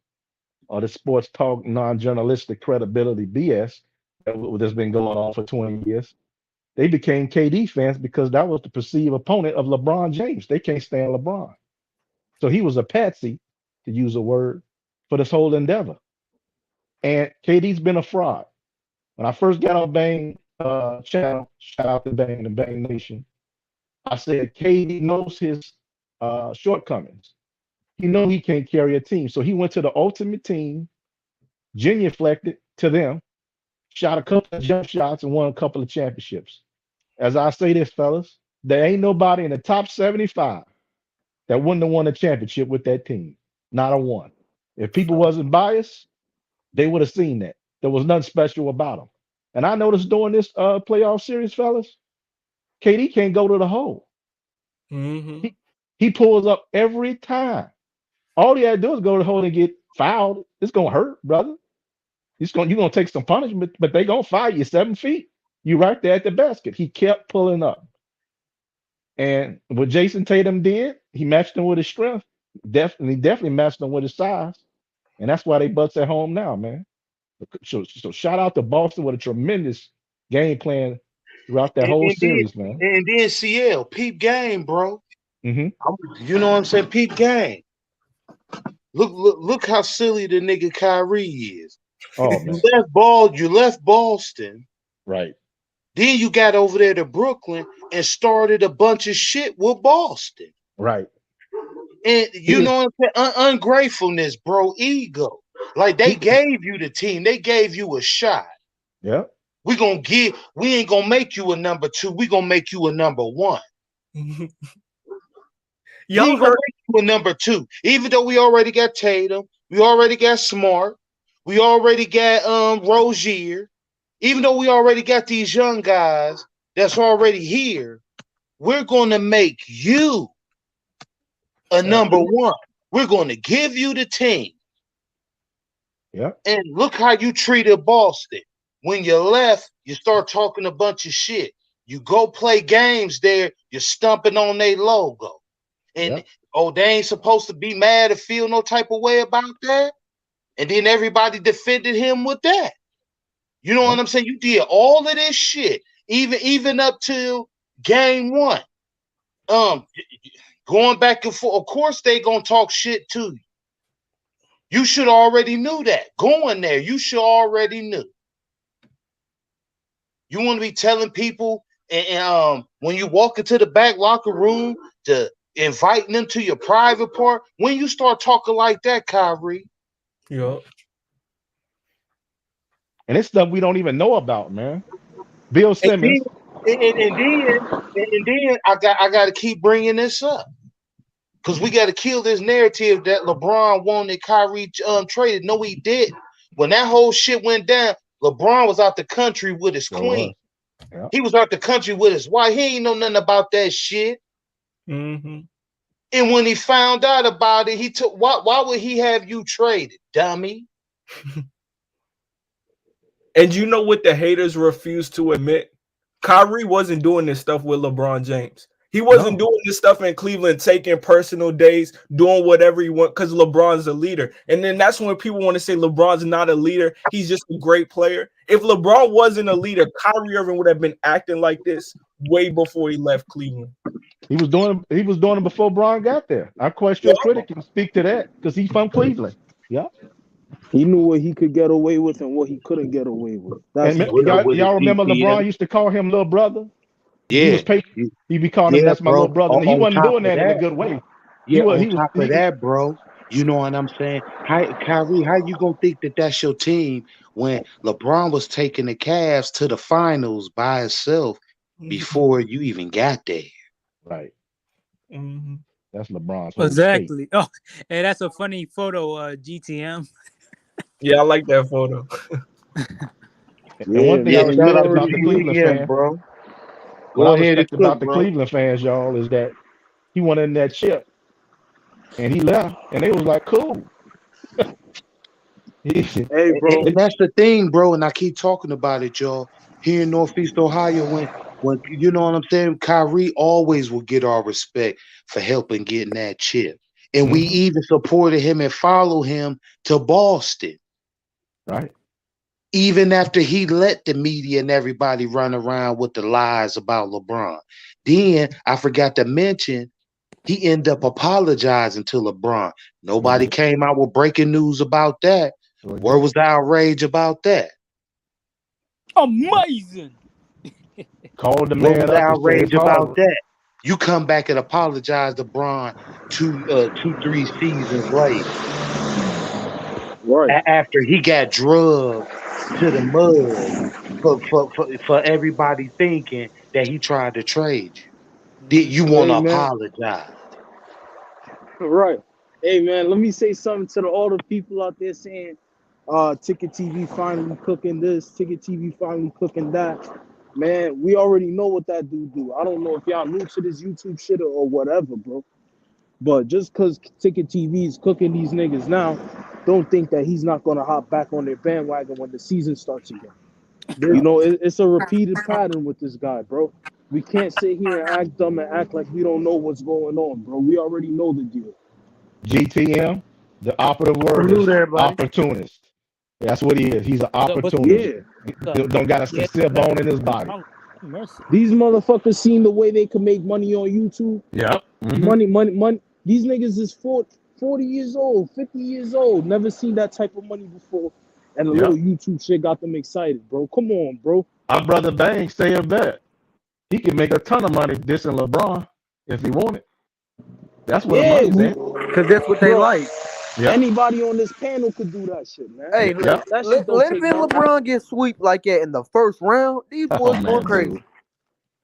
or the sports talk non-journalistic credibility BS that's been going on for 20 years. They became KD fans because that was the perceived opponent of LeBron James. They can't stand LeBron. So he was a patsy, to use a word, for this whole endeavor. And KD's been a fraud. When I first got on Bang channel, shout out to Bang and Bang Nation, I said KD knows his shortcomings. He know he can't carry a team. So he went to the ultimate team, genuflected to them, shot a couple of jump shots, and won a couple of championships. As I say this, fellas, there ain't nobody in the top 75 that wouldn't have won a championship with that team. Not a one. If people wasn't biased, they would have seen that. There was nothing special about them. And I noticed during this playoff series, fellas, KD can't go to the hole. Mm-hmm. He pulls up every time. All he had to do is go to the hole and get fouled. It's gonna hurt, brother. You're gonna take some punishment, but they gonna foul you 7 feet. You right there at the basket. He kept pulling up. And what Jason Tatum did, he matched him with his strength. Definitely matched him with his size. And that's why they butts at home now, man. So shout out to Boston with a tremendous game plan throughout that whole series, man. And then CL, peep game, bro. Mm-hmm. You know what I'm saying? Peep game. Look how silly the nigga Kyrie is. Oh, man. You left Boston. Right. Then you got over there to Brooklyn and started a bunch of shit with Boston. Right. And you know what I'm saying? Ungratefulness, bro. Ego. Like they gave you the team. They gave you a shot. Yeah. We ain't gonna make you a number 2. We gonna make you a number 1. Y'all heard you a number 2. Even though we already got Tatum, we already got Smart, we already got Rozier. Even though we already got these young guys that's already here, we're gonna make you a number 1. We're going to give you the team. Yeah. And look how you treated Boston. When you left, you start talking a bunch of shit. You go play games there, you're stumping on their logo. And they ain't supposed to be mad or feel no type of way about that. And then everybody defended him with that. You know what I'm saying? You did all of this shit, even up to game 1. Going back and forth. Of course, they gonna talk shit to you. You should already knew that. Going there, you should already knew. You want to be telling people, and when you walk into the back locker room, to inviting them to your private part. When you start talking like that, Kyrie. Yeah. And it's stuff we don't even know about, man. Bill Simmons. And then I got to keep bringing this up. Because we got to kill this narrative that LeBron wanted Kyrie traded. No, he didn't. When that whole shit went down, LeBron was out the country with his queen. Yeah. He was out the country with his wife. He ain't know nothing about that shit. Mm-hmm. And when he found out about it, he took. Why would he have you traded, dummy? And you know what the haters refuse to admit? Kyrie wasn't doing this stuff with LeBron James. He wasn't doing this stuff in Cleveland, taking personal days, doing whatever he wants, because LeBron's a leader. And then that's when people want to say LeBron's not a leader. He's just a great player. If LeBron wasn't a leader, Kyrie Irving would have been acting like this way before he left Cleveland. He was doing it before Bron got there. Our question critic can speak to that because he's from Cleveland. Yeah. He knew what he could get away with and what he couldn't get away with. And y'all remember LeBron used to call him little brother? Yeah. He'd be calling him, that's my little brother. And he wasn't doing that in a good way. Yeah, on top of that, bro, you know what I'm saying? Kyrie, how you gonna think that that's your team when LeBron was taking the Cavs to the finals by himself before you even got there? Right. Mm-hmm. That's LeBron's exactly. Oh, and that's a funny photo, GTM. Yeah, I like that photo. And one thing I respect about the Cleveland fans, bro. What I respect about the Cleveland fans, y'all, is that he went in that chip and he left, and they was like, cool. Hey, bro. And that's the thing, bro. And I keep talking about it, y'all. Here in Northeast Ohio, when you know what I'm saying, Kyrie always will get our respect for helping getting that chip. And we even supported him and followed him to Boston. Right. Even after he let the media and everybody run around with the lies about LeBron. Then I forgot to mention, he ended up apologizing to LeBron. Nobody came out with breaking news about that. Where was the outrage about that? Amazing. Called the man up outrage about that. You come back and apologize to LeBron 3 seasons later. Right. After he got drugged to the mud for everybody thinking that he tried to trade you. Did you want to apologize? Right. Hey man, let me say something to all the people out there saying Ticket TV finally cooking this, Ticket TV finally cooking that. Man, we already know what that dude do. I don't know if y'all new to this YouTube shit or whatever, bro. But just because Ticket TV is cooking these niggas now, don't think that he's not going to hop back on their bandwagon when the season starts again. You know, it's a repeated pattern with this guy, bro. We can't sit here and act dumb and act like we don't know what's going on, bro. We already know the deal. GTM, the operative word is opportunist. That's what he is. He's an opportunist. Don't got a sincere bone in his body. These motherfuckers seen the way they can make money on YouTube. Yeah. Money. These niggas is 40 years old, 50 years old. Never seen that type of money before. And a little YouTube shit got them excited, bro. Come on, bro. Our brother Bang said that he can make a ton of money dissing LeBron if he wanted. That's what money's in. Because that's what they like. Yep. Anybody on this panel could do that shit, man. Hey, let LeBron get sweep like that in the first round. These boys going crazy.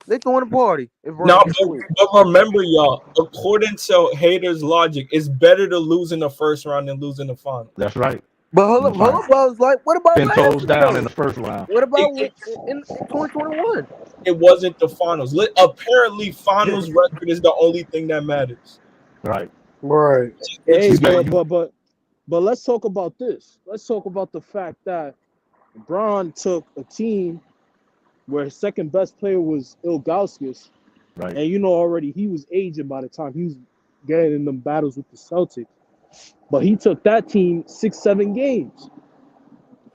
They throwing a party. No, but remember, y'all, according to haters' logic, it's better to lose in the first round than lose in the final. That's right. But hold up, was like, what about 10 toes down in the first round? What about in 2021? It wasn't the finals. Apparently, finals record is the only thing that matters. Right. Right. Which Hey, is got but let's talk about this. Let's talk about the fact that LeBron took a team where his second best player was Ilgauskas, right. and you know already he was aging by the time he was getting in them battles with the Celtics. But he took that team 6-7 games.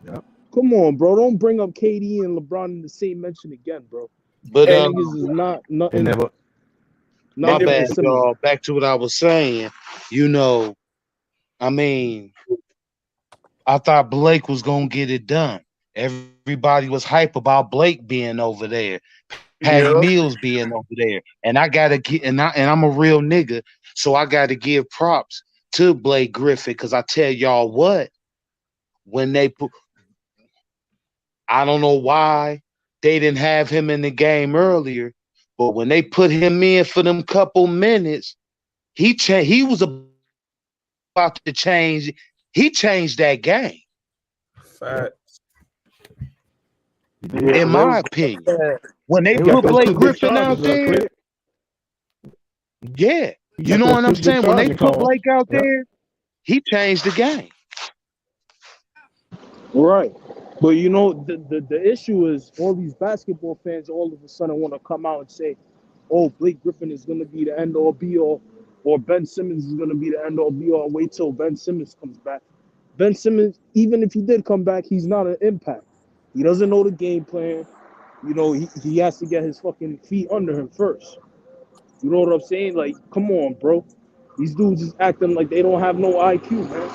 Yeah. Come on, bro. Don't bring up KD and LeBron in the same mention again, bro. But Them and niggas is not They nothing never. my nothing bad, similar. y'all. Back to what I was saying. You know, I mean, I thought Blake was gonna get it done. Everybody was hype about Blake being over there, Patty Yeah. Mills being over there, and I gotta get and I'm a real nigga, so I gotta give props to Blake Griffin because I tell y'all what, when they put, I don't know why they didn't have him in the game earlier, but when they put him in for them couple minutes, he was about to change. He changed that game, fact. Yeah, in they my was opinion. bad. When they He got put those Blake two good Griffin out charges, there, Craig. yeah, He you got know those what I'm two good saying? When they charging put calls. Blake out Yeah. there, he changed the game. Right. But you know, the issue is all these basketball fans all of a sudden want to come out and say, oh, Blake Griffin is going to be the end all be all, or Ben Simmons is going to be the end all be all. Wait till Ben Simmons comes back. Ben Simmons, even if he did come back, he's not an impact. He doesn't know the game plan. You know, he has to get his fucking feet under him first. You know what I'm saying? Like, come on, bro. These dudes is acting like they don't have no IQ, man.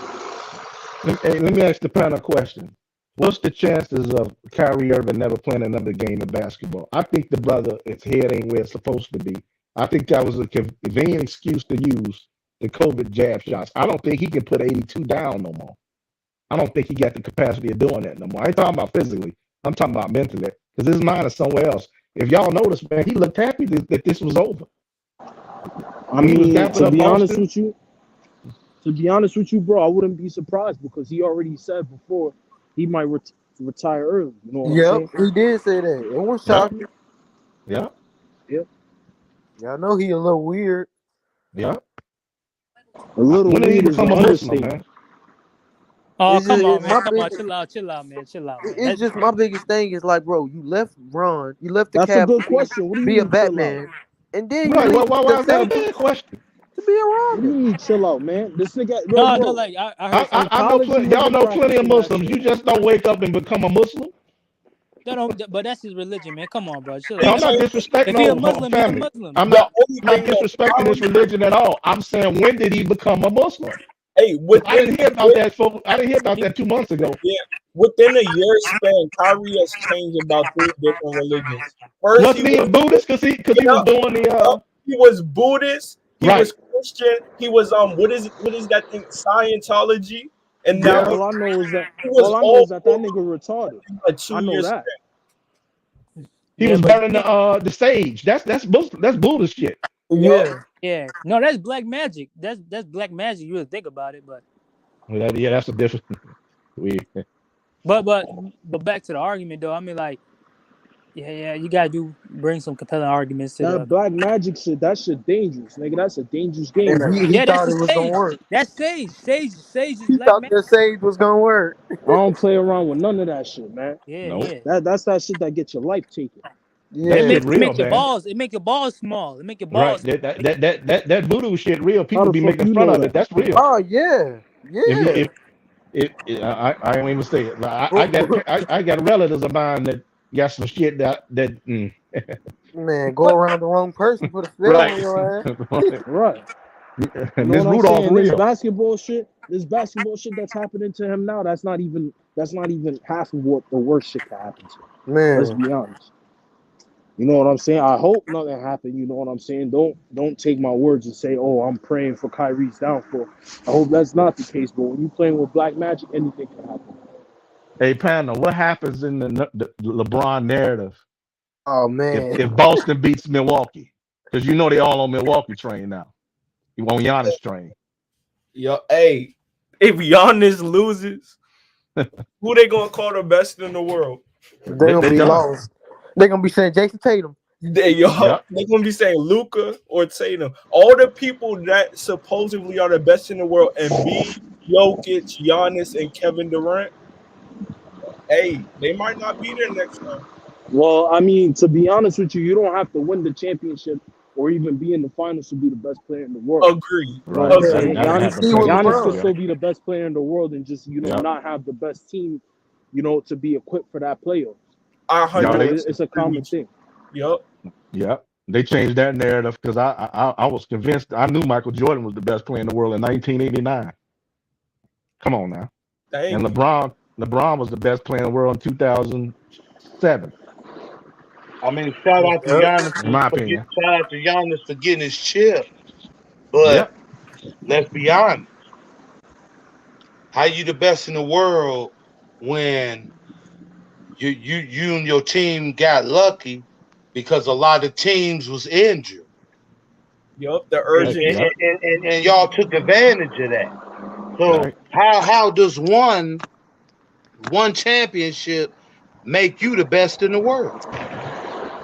Let me ask the panel a question. What's the chances of Kyrie Irving never playing another game of basketball? I think the brother, his head ain't where it's supposed to be. I think that was a convenient excuse to use the COVID jab shots. I don't think he can put 82 down no more. I don't think he got the capacity of doing that no more. I ain't talking about physically. I'm talking about mentally. Because his mind is somewhere else. If y'all notice, man, he looked happy that this was over. I When he was mean, dapping up Boston, to be honest with you, bro, I wouldn't be surprised because he already said before he might retire early. You know what I'm Yep, saying? he did say that. It was yeah, shocking. yeah, Yeah, Yeah, I know he a little weird. yeah. a little When did he weird is an become a Muslim, understatement. man? Oh, It's just come on, man. my Come on. big. Chill out, man. Chill out, man. It's just my biggest thing is like, bro, you left Ron, you left the That's a Cavs good to question. What do you be a mean chill out? Batman, and then you Right. leave Why the is that a Celtics bad question? to be a What do you Rocket. mean chill out, man? This nigga, yo, No, bro. like I heard In some. I know college, he plenty. Y'all wasn't know plenty of practicing that Muslims. shit. You just don't wake up and become a Muslim. That don't, but that's his religion, man. Come on, bro. Chill He No, out. I'm not changed disrespecting. If he a No, Muslim, he a family. Muslim. I'm the not. only I'm not thing that disrespecting his Kyrie, religion at all. I'm saying, when did he become a Muslim? hey, Because I didn't hear about that. I didn't hear about He, that 2 months ago. yeah, within a year span, Kyrie has changed about 3 different religions. First, he Wasn't he a was Buddhist? Because he was yeah, doing the he was Buddhist, he right. was Christian, he was what is that thing, Scientology, and Bro, now Yeah. he, all I know is that he was all that nigga retarded. in a I two know years. that. He yeah, was but burning the sage. That's Buddhist shit. Yup. Yeah, yeah, no, that's black magic. That's black magic. You really think about it, but Yeah, that's a different. We but but but back to the argument though. I mean, like, yeah, you gotta bring some compelling arguments to That the. black magic shit, that shit dangerous, nigga. That's a dangerous game and right there. he Yeah, that's thought the it was gonna sage. work. That's sage. Sage is He black thought magic. the sage was gonna work. I don't play around with none of that shit, man. Yeah, no. yeah. That's that shit that gets your life taken. That It Yeah, shit make it real, make your man. balls. It make your balls small. It make your Right. balls. That voodoo shit real. How People the be fuck making you fun know of it. that? That's real. oh yeah, If you yeah. I don't even say it. I got relatives of mine that got some shit that Man, go around the wrong person, put a spell right. on your ass. Right. You And know this what I'm Rudolph saying? real. This basketball shit that's happening to him now, that's not even half of what the worst shit can happen to him. Let's Man, be honest. You know what I'm saying? I hope nothing happened. You know what I'm saying? Don't take my words and say, "Oh, I'm praying for Kyrie's downfall." I hope that's not the case. But when you playing with black magic, anything can happen. Hey, Panda, what happens in the LeBron narrative oh if man, Boston beats Milwaukee? Because you know they all on Milwaukee train now. You on Giannis train. Yo, hey, if Giannis loses, who they gonna call the best in the world? they're gonna They be done. lost. They're gonna be saying Jason Tatum. They're gonna be saying Luka or Tatum. All the people that supposedly are the best in the world, Embiid, Jokic, Giannis, and Kevin Durant. Hey, they might not be there next time. Well, I mean, to be honest with you, you don't have to win the championship or even be in the finals to be the best player in the world. Agree. You know what Right. I'm saying? That You happened see with plenty of Giannis could times. LeBron. still be the best player in the world and just, not have the best team, to be equipped for that playoff. I Y'all, 100% It's a agree common with you. thing. Yup. they changed that narrative because I was convinced. I knew Michael Jordan was the best player in the world in 1989. Come on now. And Thank you. LeBron was the best player in the world in 2007, I mean, shout out to Yep. Giannis in my opinion. shout out to Giannis for getting his chip. But Yep. let's be honest. How you the best in the world when you and your team got lucky because a lot of teams was injured. Yup. The And, urgent. Yep. and y'all took advantage of that. So Right. how does one championship make you the best in the world?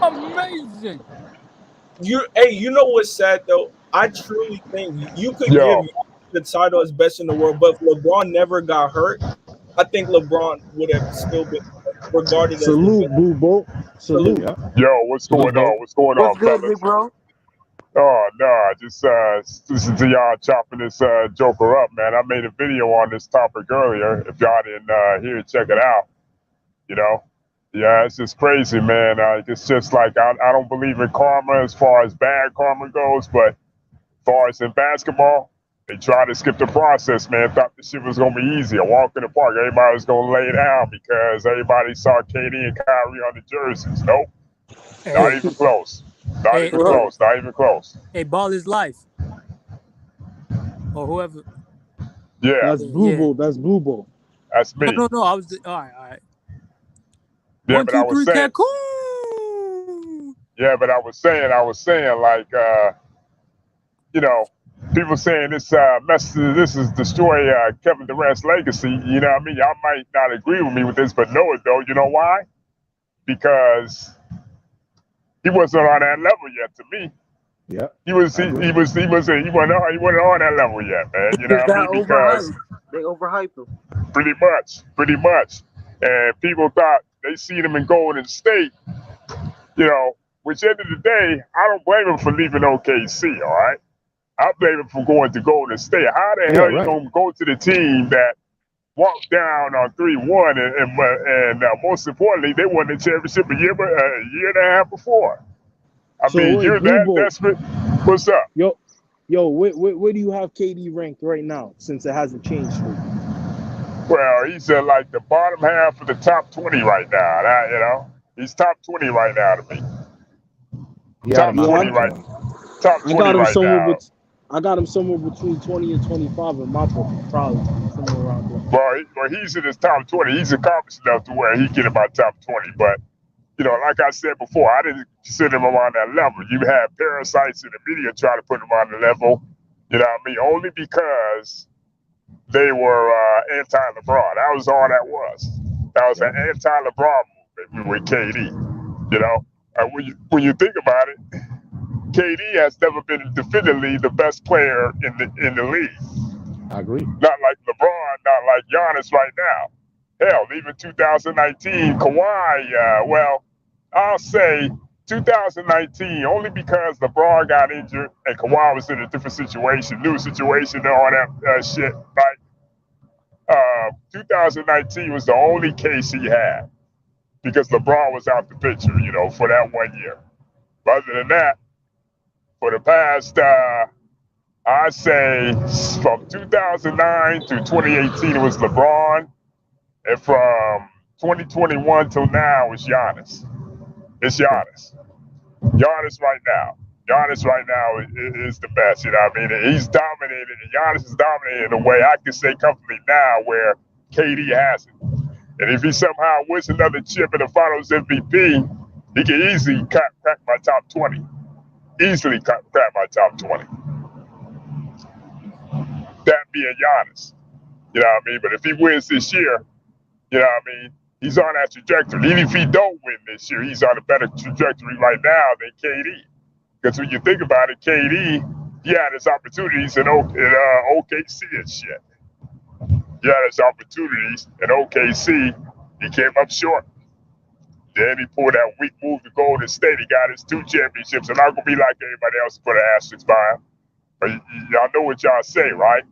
Amazing. You know what's sad though? I truly think you could give Yo, Giannis the title as best in the world, but if LeBron never got hurt, I think LeBron would have still been regarded as the Salute, best. Boo Bo. Salute. Salute. Yep. what's Salute, going on? Bo. What's going What's on, good, big fellas? bro? Oh no, just listen to y'all chopping this joker up, man. I made a video on this topic earlier. If y'all didn't hear it, check it out. You know, yeah, it's just crazy, man. It's just like I don't believe in karma as far as bad karma goes, but as far as in basketball, they tried to skip the process, man. Thought the shit was gonna be easy. I walk in the park, everybody was gonna lay down because everybody saw KD and Kyrie on the jerseys. Nope, not Hey, even close. Not hey, even close. Not even close. hey, ball is life. Or whoever. Yeah, That's Boo Yeah. Bo. That's Boo Bo. that's me. No. I was all right. Yeah, One, but I two, was three, saying, Cancun. I was saying, like, you know, people saying this this is destroy Kevin Durant's legacy. You know what I mean? Y'all might not agree with me with this, but know it though. You know why? Because he wasn't on that level yet. To me, Yep. he wasn't I agree. he wasn't on that level yet, man. You know Just what I got mean? Because overhyped. They overhyped him. pretty much, and people thought they seen him in Golden State. You know, which end of the day, I don't blame him for leaving OKC. All right. I blame him for going to Golden State. How the Yeah. hell you Right. gonna go to the team that walked down on 3-1 and most importantly, they won the championship a year and a half before? I So mean, wait, you're Boo that Bo. desperate. What's up? Yo, where do you have KD ranked right now since it hasn't changed for you? Well, he's at like the bottom half of the top 20 right now. You know, he's top 20 right now to me. Yeah. Out of Top my Yeah, 20 top right, 20. top I 20 got him right somewhere now. with I got him somewhere between 20 and 25 in my book, probably somewhere around there. Well, he's in his top 20. He's accomplished enough to where he get in my top 20. But you know, like I said before, I didn't consider him on that level. You had parasites in the media try to put him on the level. You know what I mean? Only because they were anti-LeBron. That was all that was. That was an anti-LeBron movement with KD. You know, when you think about it, KD has never been definitively the best player in the league. I agree. Not like LeBron, not like Giannis right now. Hell, even 2019, Kawhi, I'll say 2019 only because LeBron got injured and Kawhi was in a different situation, new situation, and all that shit, right? 2019 was the only case he had because LeBron was out the picture, you know, for that 1 year. But other than that, for the past, I say from 2009 to 2018 it was LeBron, and from 2021 till now it's Giannis. It's Giannis. Giannis right now. Giannis right now is the best. You know what I mean? He's dominated. Giannis is dominated in a way I can say comfortably now where KD hasn't. And if he somehow wins another chip in the Finals MVP, he can easily crack my top 20. Easily crack my top 20. That being Giannis. You know what I mean? But if he wins this year, you know what I mean? He's on that trajectory. Even if he don't win this year, he's on a better trajectory right now than KD. Because when you think about it, KD, he had his opportunities in OKC and shit. He had his opportunities in OKC. He came up short. Then he pulled that weak move to Golden State. He got his 2 championships. I'm not going to be like everybody else put an asterisk by him. But y'all know what y'all say, right?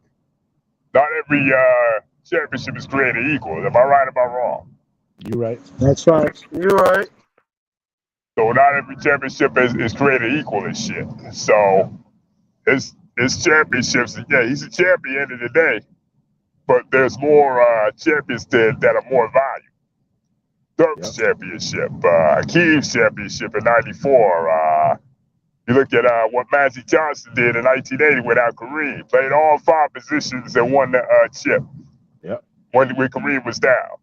Not every championship is created equal. Am I right or am I wrong? You're right. That's right. You're right. So not every championship is created equal and shit. So his championships, yeah, he's a champion at the end of the day. But there's more champions that are more valued. Dirk's championship, Keith's championship in '94. You look at what Magic Johnson did in 1980 without Kareem. Played all 5 positions and won the chip. Yep. When Kareem was down.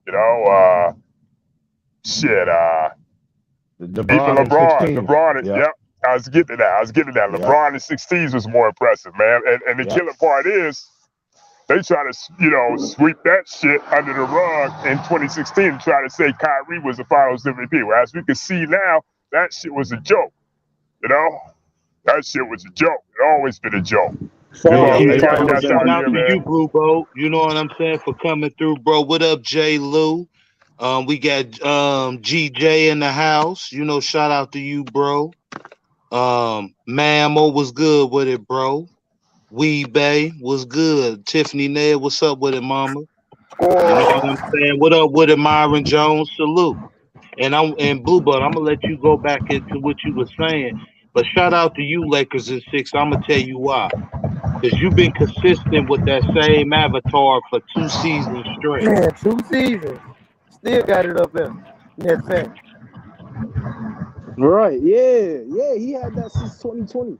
You know, even LeBron, yep. Yep. I was getting to that. LeBron in 16s was more impressive, man. And the killer part is, they try to, sweep that shit under the rug in 2016 and try to say Kyrie was the Finals MVP. Well, as we can see now, that shit was a joke. That shit was a joke. It always been a joke. Shout out to you, Blue Boat. You know what I'm saying, for coming through, bro. What up, J. Lou? We got GJ in the house. Shout out to you, bro. Mammo was good with it, bro. Bay was good. Tiffany Ned, what's up with it, mama? You know what I'm saying? What up with it, Myron Jones? Salute. And Blue Boat, I'm gonna let you go back into what you were saying. But shout out to you, Lakers in 6. I'm gonna tell you why. Because you've been consistent with that same avatar for 2 seasons straight. Man, 2 seasons. Still got it up there. That's it. Right. Yeah. He had that since 2020.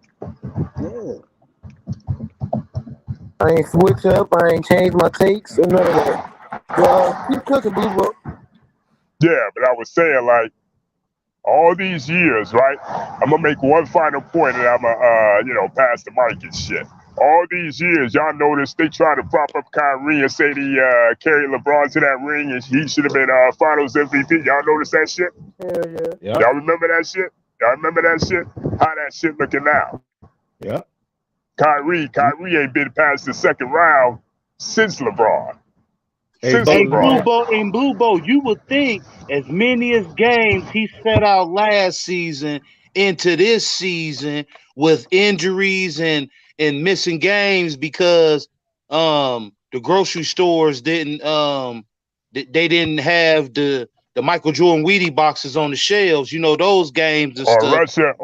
Yeah. I ain't switch up. I ain't changed my takes or none of that. Keep cooking, Blue Book. Yeah, but I was saying, like, all these years, right? I'm gonna make one final point, and I'm gonna, pass the mic and shit. All these years, y'all notice they try to prop up Kyrie and say he carried LeBron to that ring, and he should have been Finals MVP. Y'all notice that shit? Hell yeah. Yep. Y'all remember that shit? How that shit looking now? Yeah. Kyrie ain't been past the second round since LeBron. Hey, Blue Bow, you would think as many as games he set out last season into this season with injuries and missing games because the grocery stores didn't they didn't have the Michael Jordan Wheaties boxes on the shelves, those games and stuff. Russia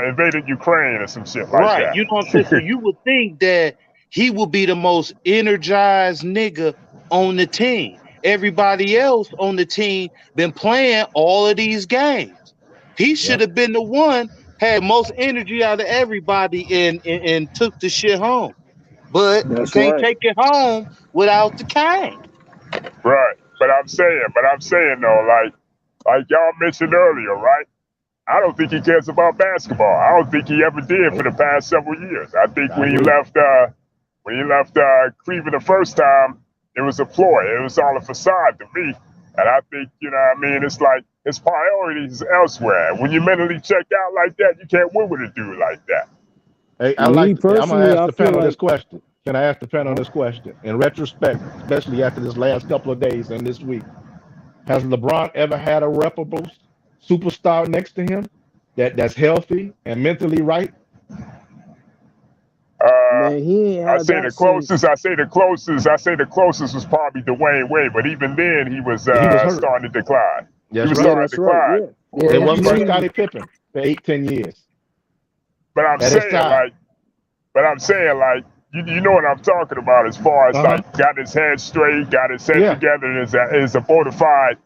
invaded Ukraine or some shit like that. Right, you know what I'm saying? So you would think that he will be the most energized nigga on the team. Everybody else on the team been playing all of these games. He should have been the one, had most energy out of everybody and took the shit home. But you can't take it home without the cane. Right. But I'm saying though, like y'all mentioned earlier, right? I don't think he cares about basketball. I don't think he ever did for the past several years. I think when he left Cleveland the first time, it was a ploy. It was all a facade to me. And I think, it's like his priorities elsewhere. When you mentally check out like that, you can't win with a dude like that. Hey, I'm going to ask the panel this question. Can I ask the panel this question? In retrospect, especially after this last couple of days and this week, has LeBron ever had a reputable superstar next to him that's healthy and mentally right? Man, he ain't had I say the closest was probably Dwayne Wade, but even then he was starting to decline. Yes, he was starting to decline. It wasn't like Scottie Pippen for 8-10 years. But I'm saying, you know what I'm talking about as far as got his head straight, got his head together, and is a bona fide,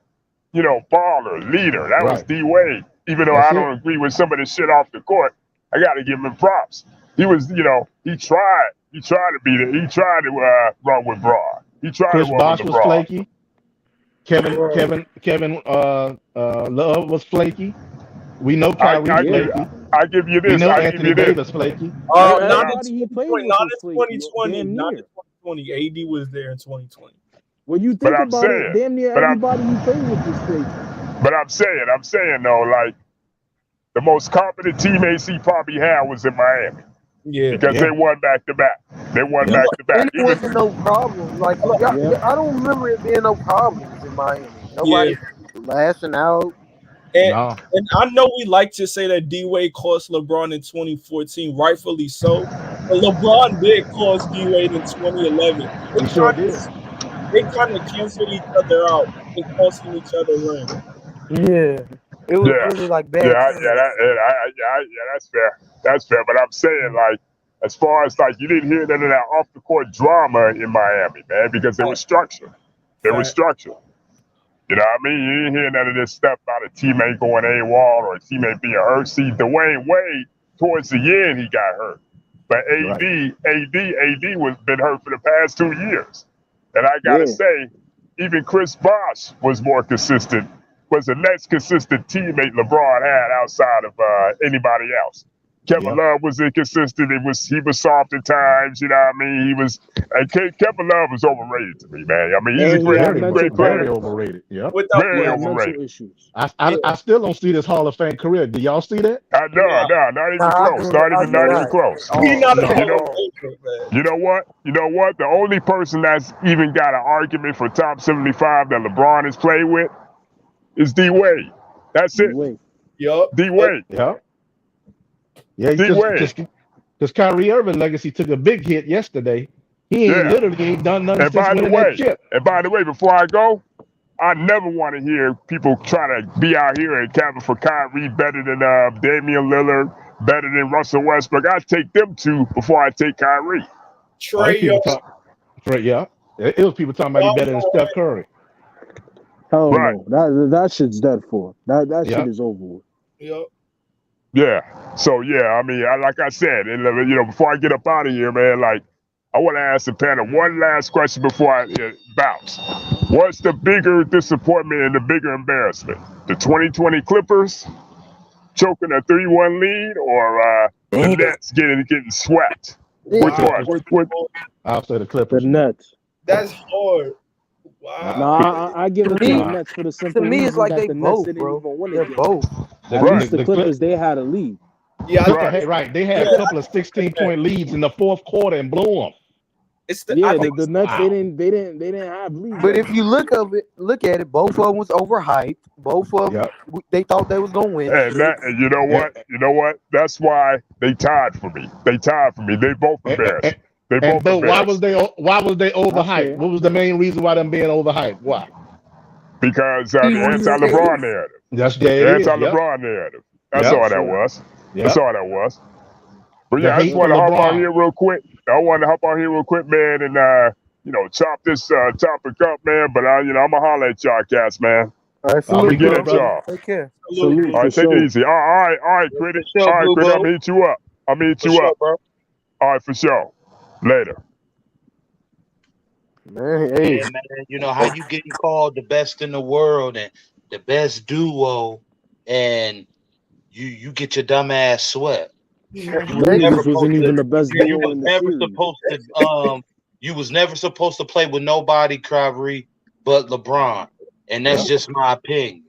baller, leader. That was D Wade. Even though I don't agree with some of the shit off the court, I got to give him props. He was, he tried to run with Braun. He tried Chris to run Bosh with was Braun. flaky. Kevin Love was flaky. We know Kyrie flaky. I give you this. We know Anthony Davis flaky. Not in 2020. Not in 2020. AD was there in 2020. When you think about it, damn near everybody he played with is fake. But I'm saying though, like the most competent teammates he probably had was in Miami. Yeah. Because they won back to back. They won back to back. And it wasn't no problem. Like I don't remember it being no problems in Miami. Nobody lashing out. And I know we like to say that D-Wade cost LeBron in 2014, rightfully so. But LeBron did cost D-Wade in 2011. He sure did. They kind of canceled each other out and costing each other rings. Yeah. It was really like bad. That's fair. That's fair. But I'm saying, like, as far as like, you didn't hear none of that off the court drama in Miami, man, because they were structured. They were structured. You know what I mean? You didn't hear none of this stuff about a teammate going AWOL or a teammate being hurt. See, Dwayne Wade, towards the end, he got hurt. But AD was been hurt for the past 2 years. And I gotta say, even Chris Bosh was more consistent, was the next consistent teammate LeBron had outside of anybody else. Kevin Love was inconsistent. He was soft at times. You know what I mean? Kevin Love was overrated to me, man. I mean, he's a great player. Very overrated. Yeah, very overrated. Issues. I still don't see this Hall of Fame career. Do y'all see that? No, not even close. Not even close. You know what? The only person that's even got an argument for top 75 that LeBron has played with is D-Wade. That's it. D-Wade. Yep. Yeah, because Kyrie Irving legacy took a big hit yesterday. He literally ain't done nothing since winning that chip. And by the way, before I go, I never want to hear people try to be out here and capping for Kyrie better than Damian Lillard, better than Russell Westbrook. I take them two before I take Kyrie. Trey, it was people talking about he better than Steph Curry. Hell no, that shit's dead for. That shit is over with. Yeah. So I mean, like I said, before I get up out of here, man, like I want to ask the panel one last question before I bounce. What's the bigger disappointment and the bigger embarrassment? The 2020 Clippers choking a 3-1 lead, or the Nets getting swept? Which one? I'll say the Clippers. The Nets. That's hard. Wow. No, I give it to the Nets for the simple reason it's like that they the both, Nets bro. didn't even win They're it. both. At least the Clippers, they had a lead. Yeah, They had a couple of 16-point leads in the fourth quarter and blew them. The Nets they didn't have leads. But if you look at it, both of them was overhyped. Both of them, they thought they was gonna win. And you know what? That's why they tied for me. They both embarrassed. Why was they overhyped? What was the main reason why them being overhyped? Why? Because the anti-LeBron narrative. That's the anti-LeBron narrative. That's all that was. That's all that was. But I just want to hop on here real quick. Man, and chop this topic up, man. But I'm gonna holler at y'all cats, man. All right, salute, get at y'all. Take care. All right, take it easy. All right, critic. All right, critic. I'm gonna hit you up. Bro. All right, for sure. Later. Man, hey. Yeah, man, you know how you getting called the best in the world and the best duo, and you get your dumb ass swept. You was never supposed to play with nobody, Kyrie, but LeBron, and that's just my opinion.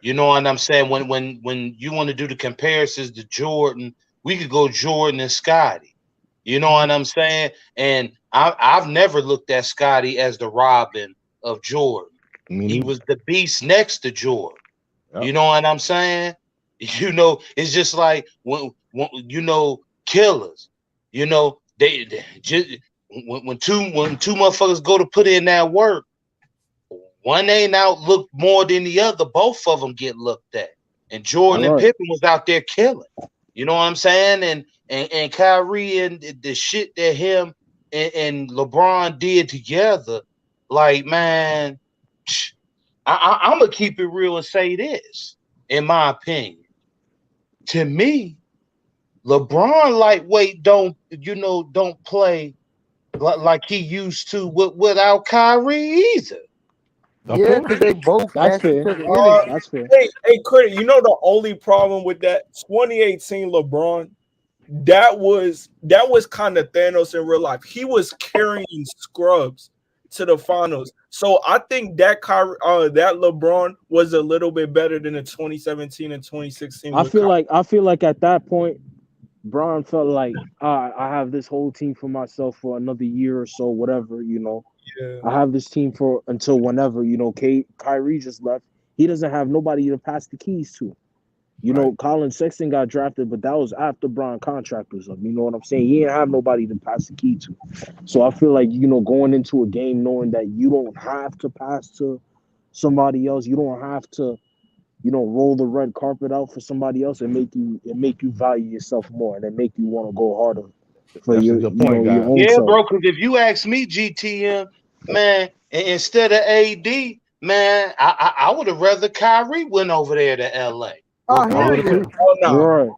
You know what I'm saying? When you want to do the comparisons to Jordan, we could go Jordan and Scotty. You know what I'm saying? And I've never looked at Scotty as the Robin of Jordan. He was the beast next to Jordan. Yep. You know what I'm saying? It's just like when killers. They just when two motherfuckers go to put in that work, one ain't outlooked more than the other. Both of them get looked at. And Jordan and Pippen was out there killing. You know what I'm saying? And Kyrie and the shit that him and LeBron did together, like, man, I'm gonna keep it real and say this, in my opinion. To me, LeBron lightweight don't play like he used to without Kyrie either. Yeah, because they both. That's fair. That's fair. Hey, critic. The only problem with that 2018 LeBron, that was kind of Thanos in real life. He was carrying scrubs to the finals. So I think that that LeBron was a little bit better than the 2017 and 2016. I feel like at that point, Bron felt like I have this whole team for myself for another year or so, whatever, Yeah. I have this team for until whenever, Kyrie just left. He doesn't have nobody to pass the keys to. Colin Sexton got drafted, but that was after Bron contract was up. You know what I'm saying? He didn't have nobody to pass the key to. So I feel like, going into a game knowing that you don't have to pass to somebody else, you don't have to, roll the red carpet out for somebody else and make you value yourself more and then make you want to go harder for That's a your, good point, your guys. own Yeah, self. bro. Because if you ask me, GTM, man, instead of AD, man, I would have rather Kyrie went over there to LA. Oh, I hell would have yeah. too. Oh no, Right.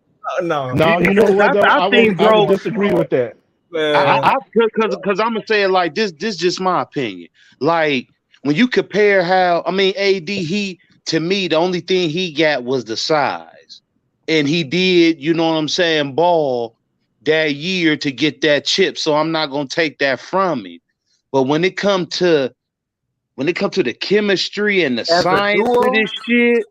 no. No, you know what though? I think, I would bro. disagree with that. Man. Because I'm gonna say it like this. This just my opinion. Like when you compare AD, to me the only thing he got was the size, and he did, you know what I'm saying, ball that year to get that chip. So I'm not gonna take that from him. But when it come to the chemistry and the As a science duo, of this shit,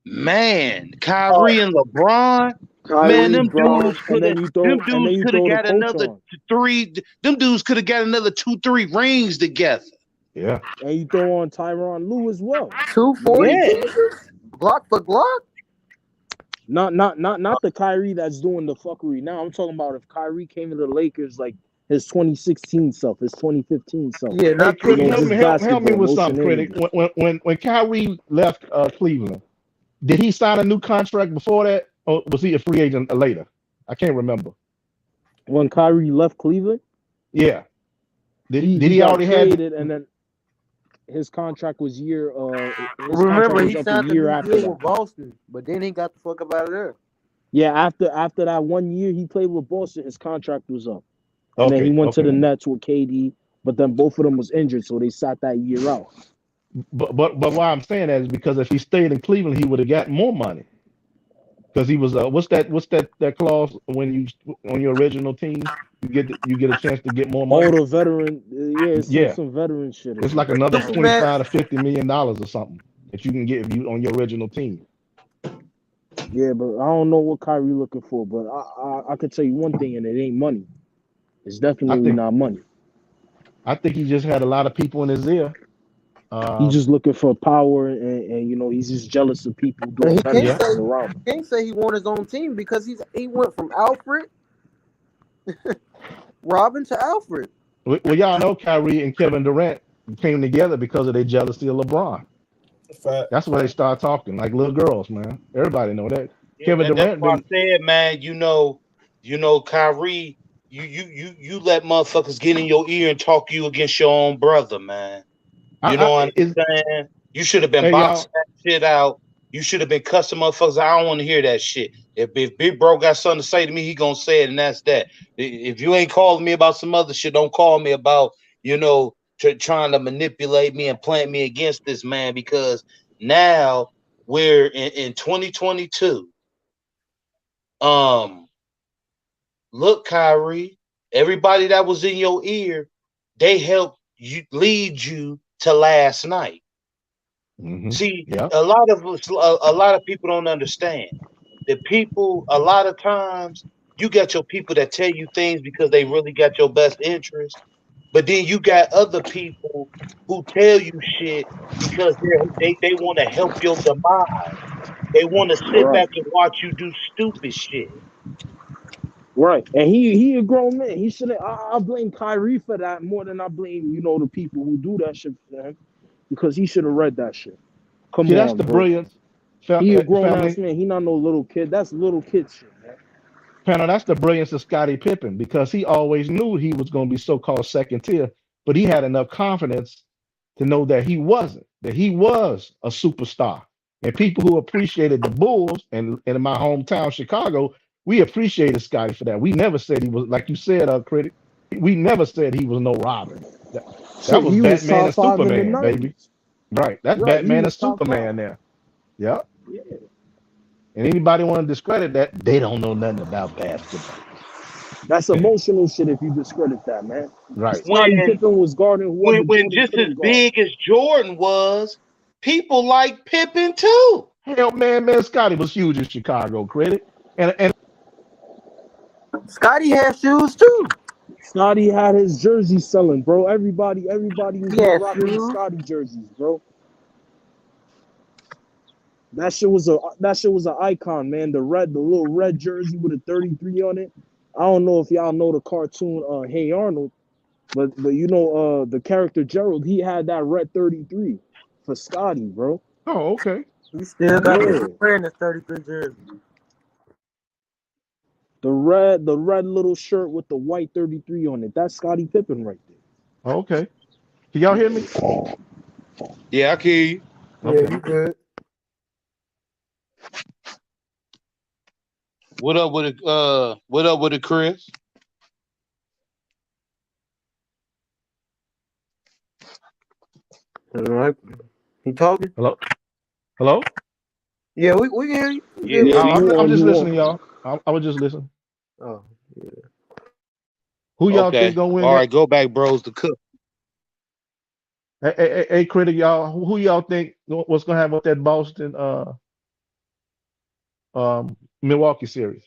man, Kyrie and LeBron. Man, Kyrie, them Bron, dudes and could then have. you Them throw dudes could have the got coach another on. 3. Them dudes could have got another 2-3 rings together. Yeah. And you throw on Tyronn Lue as well. 240 Yeah. pieces, Glock for Glock. Not the Kyrie that's doing the fuckery now. I'm talking about if Kyrie came to the Lakers like his 2016 self, his 2015 self. Yeah, Hey, not Critic, just help me basketball, with no something, Critic. shenanigans. When Kyrie left Cleveland, did he sign a new contract before that, or was he a free agent later? I can't remember. When Kyrie left Cleveland, Yeah. Did he he got already have? traded, and then his contract was Remember, he up a signed a year new after deal that. with Boston, but then he got the fuck up out of there. Yeah, after that 1 year he played with Boston, his contract was up. And then he Okay. went to the Nets with KD, but then both of them was injured, so they sat that year out. But why I'm saying that is because if he stayed in Cleveland, he would have got more money. Because he was what's that clause when you on your original team you get a chance to get more money. All the veteran, it's Yeah. some veteran shit. It's like another Listen, $25 to $50 million or something that you can get if you on your original team. Yeah, but I don't know what Kyrie looking for, but I can tell you one thing, and it ain't money. It's definitely not money. I think he just had a lot of people in his ear. He's just looking for power, and he's just jealous of people doing he better can't things say around him. he can't say he won his own team because he went from Alfred, Robin to Alfred. Well, y'all know Kyrie and Kevin Durant came together because of their jealousy of LeBron. That's why they start talking like little girls, man. Everybody know that. Yeah, Kevin that's Durant why I said, man. You know, Kyrie. You let motherfuckers get in your ear and talk you against your own brother, man. You know what I'm saying? You should have been boxing that shit out. You should have been cussing motherfuckers. I don't want to hear that shit. If Big Bro got something to say to me, he gonna say it, and that's that. If you ain't calling me about some other shit, don't call me about, trying to manipulate me and plant me against this man, because now we're in 2022. Look, Kyrie, everybody that was in your ear, they helped you lead you to last night. Mm-hmm. See, a lot of people don't understand. The people, a lot of times, you got your people that tell you things because they really got your best interest, but then you got other people who tell you shit because they want to help your demise. They want to sit back and watch you do stupid shit. Right, and he a grown man. He should. I blame Kyrie for that more than I blame the people who do that shit for him, because he should have read that shit. Come on, that's the bro. brilliance. He a grown Family. ass man. He not no little kid. That's little kid shit, man. Panel, that's the brilliance of Scottie Pippen, because he always knew he was going to be so-called second tier, but he had enough confidence to know that he wasn't, that he was a superstar. And people who appreciated the Bulls and in my hometown, Chicago, we appreciated Scottie for that. We never said he was, like you said, Critic, we never said he was no Robin. That was Batman and Superman, baby. Right. That's Batman and Superman there. Yep. Yeah. And anybody want to discredit that, they don't know nothing about basketball. That's emotional shit if you discredit that, man. Right. Scottie When Pippen was guarding whoever when Jordan just as couldn't guard. big as Jordan was, people like Pippen too. Hell, man, Scotty was huge in Chicago. Credit and Scotty had shoes too. Scottie had his jersey selling, bro. Everybody was He had rocking the shoes. Scottie jerseys, bro. That shit was an icon, man. The little red jersey with a 33 on it. I don't know if y'all know the cartoon Hey Arnold, but you know the character Gerald, he had that red 33 for Scotty, bro. oh, okay. He still got Yeah. the wearing the 33 jersey. The red little shirt with the white 33 on it. That's Scottie Pippen right there. Okay. Can y'all hear me? Yeah, I can hear you. Yeah, Okay. you good. What up with it? What up with it, Chris? All right. He talking? Hello? Yeah, we can hear you. We Yeah, good. Yeah, I'm, you I'm on, just you on. listening, y'all. I was just listening. Oh, yeah. Who y'all think okay. gonna win All that? right, go back, bros. To cook. Hey, critic, y'all. Who y'all think what's gonna happen with that Boston Milwaukee series?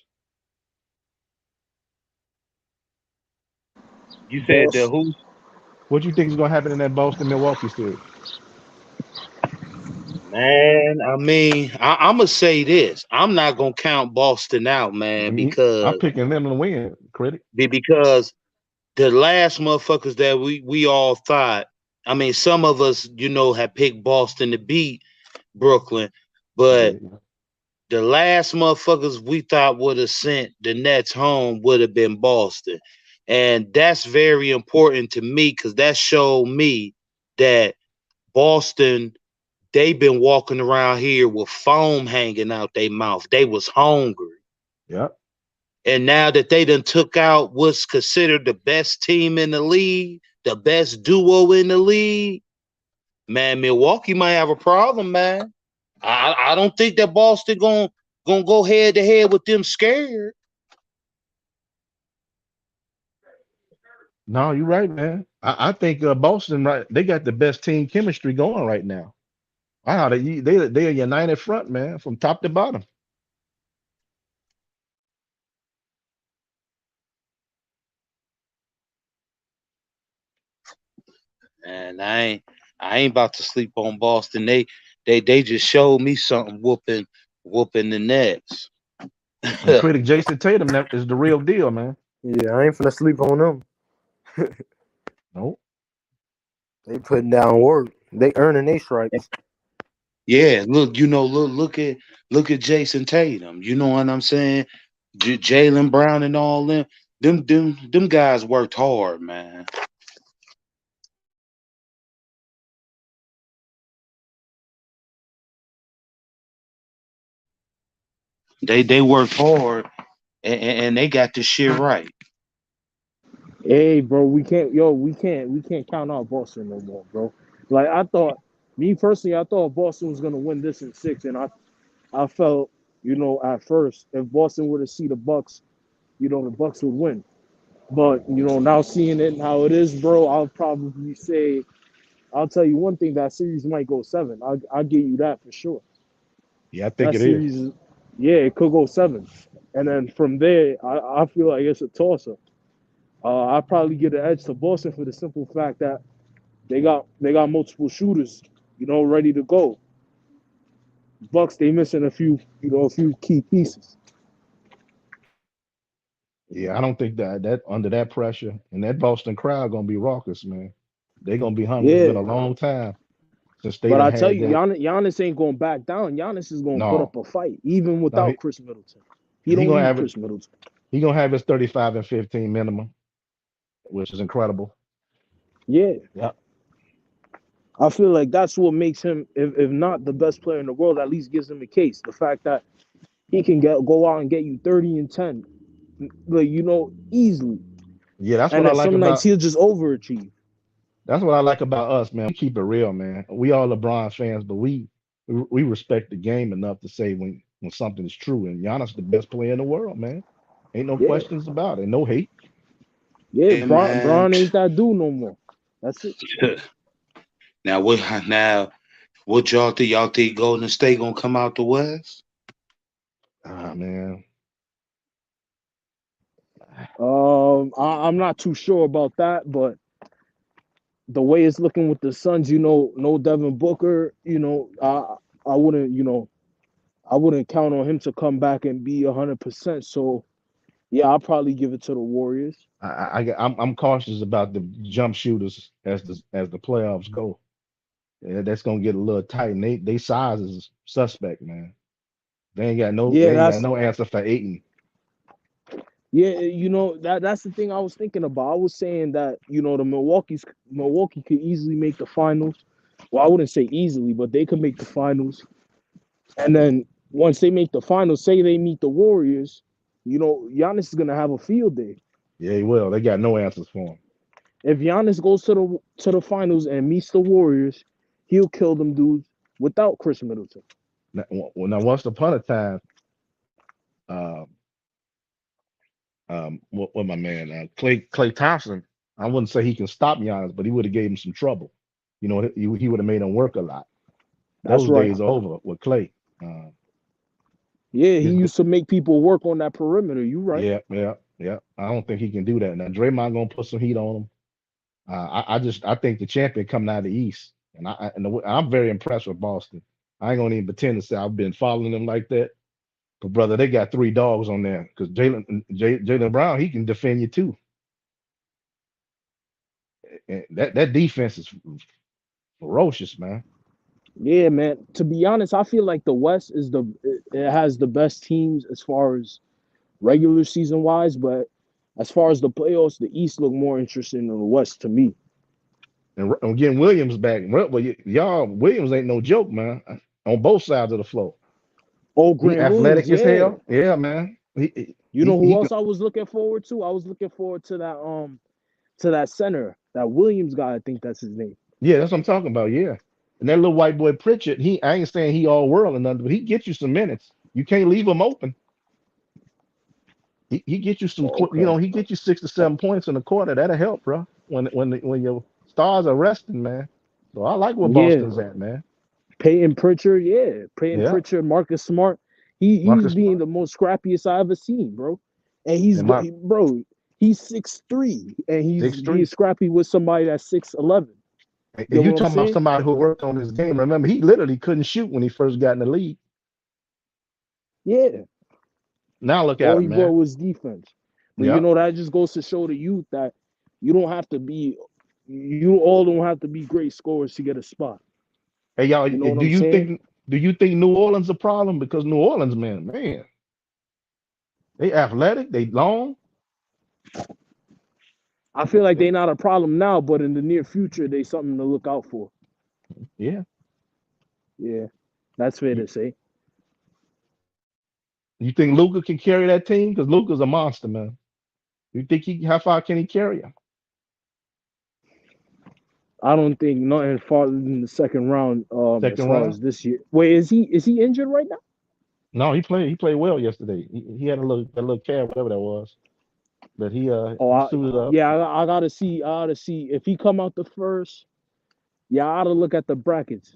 You said the Boss. who? What you think is gonna happen in that Boston Milwaukee series? Man, I mean, I'm gonna say this. I'm not gonna count Boston out, man, I'm because picking them to win, critic. because the last motherfuckers that we all thought. I mean, some of us, had picked Boston to beat Brooklyn, but Yeah. the last motherfuckers we thought would have sent the Nets home would have been Boston. And that's very important to me because that showed me that Boston, they've been walking around here with foam hanging out their mouth. They was hungry. Yep. And now that they done took out what's considered the best team in the league, the best duo in the league, man, Milwaukee might have a problem, man. I don't think that Boston gonna go head to head with them scared. No, you're right, man. I think Boston, right? They got the best team chemistry going right now. Wow, they are united front, man, from top to bottom. And I ain't about to sleep on Boston. They just showed me something whooping the Nets. And critic Jason Tatum that is the real deal, man. Yeah, I ain't finna sleep on them. Nope. They putting down work. They earning their stripes. Yeah, look at Jason Tatum. You know what I'm saying? Jalen Brown and all them. Them guys worked hard, man. They worked hard and they got this shit right. Hey, bro, we can't count out Boston no more, bro. Like me personally, I thought Boston was gonna win this in six, and I felt, at first, if Boston were to see the Bucks, the Bucks would win. But now seeing it and how it is, bro, I'll tell you one thing, that series might go seven. I'll give you that for sure. Yeah, I think That it is. series, yeah, it could go seven, and then from there, I feel like it's a toss up. I probably give the edge to Boston for the simple fact that they got multiple shooters, ready to go. Bucks, they missing a few key pieces. Yeah, I don't think that under that pressure and that Boston crowd gonna be raucous, man. They're gonna be hungry. It's been Yeah, a long time since they but done I tell had you, that. Giannis ain't going back down. Giannis is going to put No, up a fight, even no, without Chris Middleton. He he don't gonna need have it. Chris Middleton. He gonna have his 35 and 15 minimum, which is incredible. Yeah, Yeah, I feel like that's what makes him, if not the best player in the world, at least gives him a case. The fact that he can go out and get you 30 and 10, like easily, yeah. That's what and I then like some nights about. he'll just overachieve. That's what I like about us, man. We keep it real, man. We all LeBron fans, but we respect the game enough to say when something is true. And Giannis the best player in the world, man. Ain't no Yeah, questions about it. No hate. yeah. Yeah, man. Bron ain't that dude no more. That's it. Now what y'all think? Y'all think Golden State gonna come out the West? Ah, man. I'm not too sure about that, but the way it's looking with the Suns, no Devin Booker, I wouldn't, I wouldn't count on him to come back and be 100%. So yeah, I'll probably give it to the Warriors. I'm cautious about the jump shooters as the playoffs go. Yeah, that's gonna get a little tight. And they size is suspect, man. Yeah, They ain't got that's no answer for Aiton. yeah, that's the thing I was thinking about. I was saying that the Milwaukee could easily make the finals. Well, I wouldn't say easily, but they could make the finals. And then once they make the finals, say they meet the Warriors, Giannis is gonna have a field day. Yeah, he will. They got no answers for him. If Giannis goes to the finals and meets the Warriors, he'll kill them dudes without Chris Middleton. Now once upon a time, uh, what my man Clay Thompson, I wouldn't say he can stop Giannis, but he would have gave him some trouble. He would have made him work a lot. That's Those right. days are over with Clay. Uh, Yeah, he his, used to make people work on that perimeter. You right. yeah. I don't think he can do that. Now Draymond gonna put some heat on him. I think the champion coming out of the East, and I'm very impressed with Boston. I ain't gonna even pretend to say I've been following them like that. But brother, they got three dogs on there because Jalen Brown, he can defend you too. And that defense is ferocious, man. Yeah, man. To be honest, I feel like the West it has the best teams as far as regular season wise, but as far as the playoffs, the East look more interesting than the West to me. And I'm getting Williams back. Well, y'all, Williams ain't no joke, man. On both sides of the floor, Oh, he Grant Williams, athletic as yeah. hell. Yeah, man. You know who He can. else I was looking forward to? I was looking forward to that center, that Williams guy. I think that's his name. Yeah, that's what I'm talking about. Yeah, and that little white boy Pritchard. I ain't saying he all world or nothing, but he gets you some minutes. You can't leave him open. He get you some quick. Okay. He get you 6 to 7 points in the quarter. That'll help, bro. When your stars are resting, man. So I like where Yeah, Boston's at, man. Peyton Pritchard. Yeah, Peyton Yeah, Pritchard, Marcus Smart. He's Marcus being Smart the most scrappiest I ever seen, bro. And and my bro. He's 6'3", and he's six being three. scrappy with somebody that's 6'11". You And know you what I'm talking about saying? somebody who worked on his game. Remember, he literally couldn't shoot when he first got in the league. Yeah. Now look All at he him, brought man. was defense. But Yeah. that just goes to show the youth that you don't have to be, you all don't have to be great scorers to get a spot. Hey, y'all, You know what I'm saying? do you think New Orleans a problem? Because New Orleans, man, they athletic, they long. I feel like they're not a problem now, but in the near future, they something to look out for. Yeah. Yeah, that's fair You, to say. you think Luca can carry that team? Because Luca's a monster, man. You think how far can he carry him? I don't think nothing farther than the second round. As Second far round? as this year, wait, is he injured right now? No, he played well yesterday. He had a little calf, whatever that was. But Oh, he suited up. yeah, I gotta see. I gotta see if he come out the first. Yeah, I gotta look at the brackets.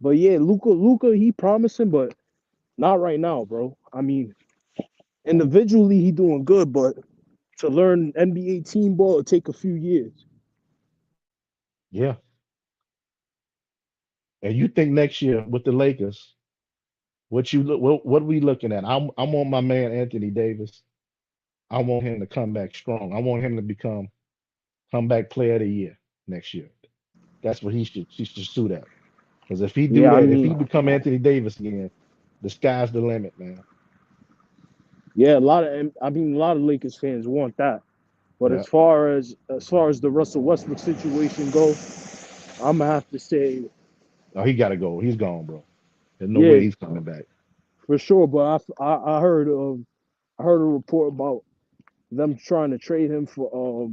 But yeah, Luca, he promising, but not right now, bro. I mean, individually he doing good, but to learn NBA team ball it take a few years. Yeah. And you think next year with the Lakers, what are we looking at? I'm on my man Anthony Davis. I want him to come back strong. I want him to become comeback player of the year next year. That's what he should suit at. Because if he do Yeah, I that, if he mean, become Anthony Davis again, the sky's the limit, man. yeah, a lot of Lakers fans want that. But Yeah. as far as the Russell Westbrook situation go, I'm gonna have to say, Oh, he gotta go. He's gone, bro. There's no way yeah, he's coming back. for sure. But I heard a report about them trying to trade him for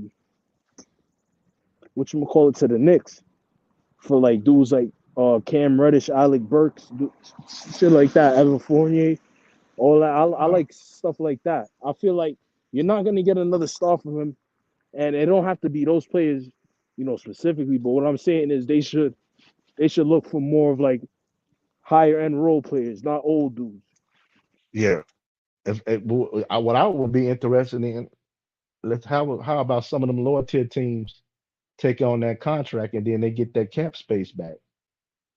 what you call it to the Knicks for like dudes like Cam Reddish, Alec Burks, shit like that, Evan Fournier. All that. I like stuff like that. I feel like you're not gonna get another star from him, and it don't have to be those players, specifically. But what I'm saying is they should look for more of like higher end role players, not old dudes. Yeah. What I would be interested in, how about some of them lower tier teams take on that contract and then they get that cap space back?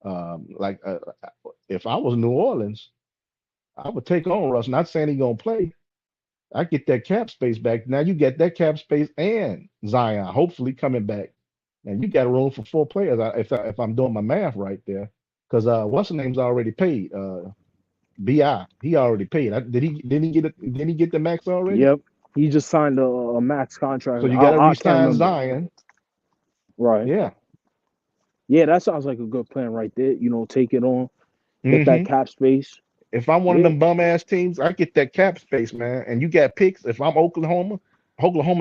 Like if I was New Orleans, I would take on Russ. Not saying he's gonna play. I get that cap space back. Now you get that cap space and Zion, hopefully coming back, and you got room for 4 players. If I'm doing my math right there, because what's the name's already paid. Bi he already paid. Did he get it? Did he get the max already? Yep. He just signed a max So contract. you got to I can't re-sign remember. Zion. Right. Yeah. Yeah, that sounds like a good plan right there. Take it on, get that hmm cap space. If I'm one of Yeah. them bum ass teams, I get that cap space, man. And you got picks. If I'm Oklahoma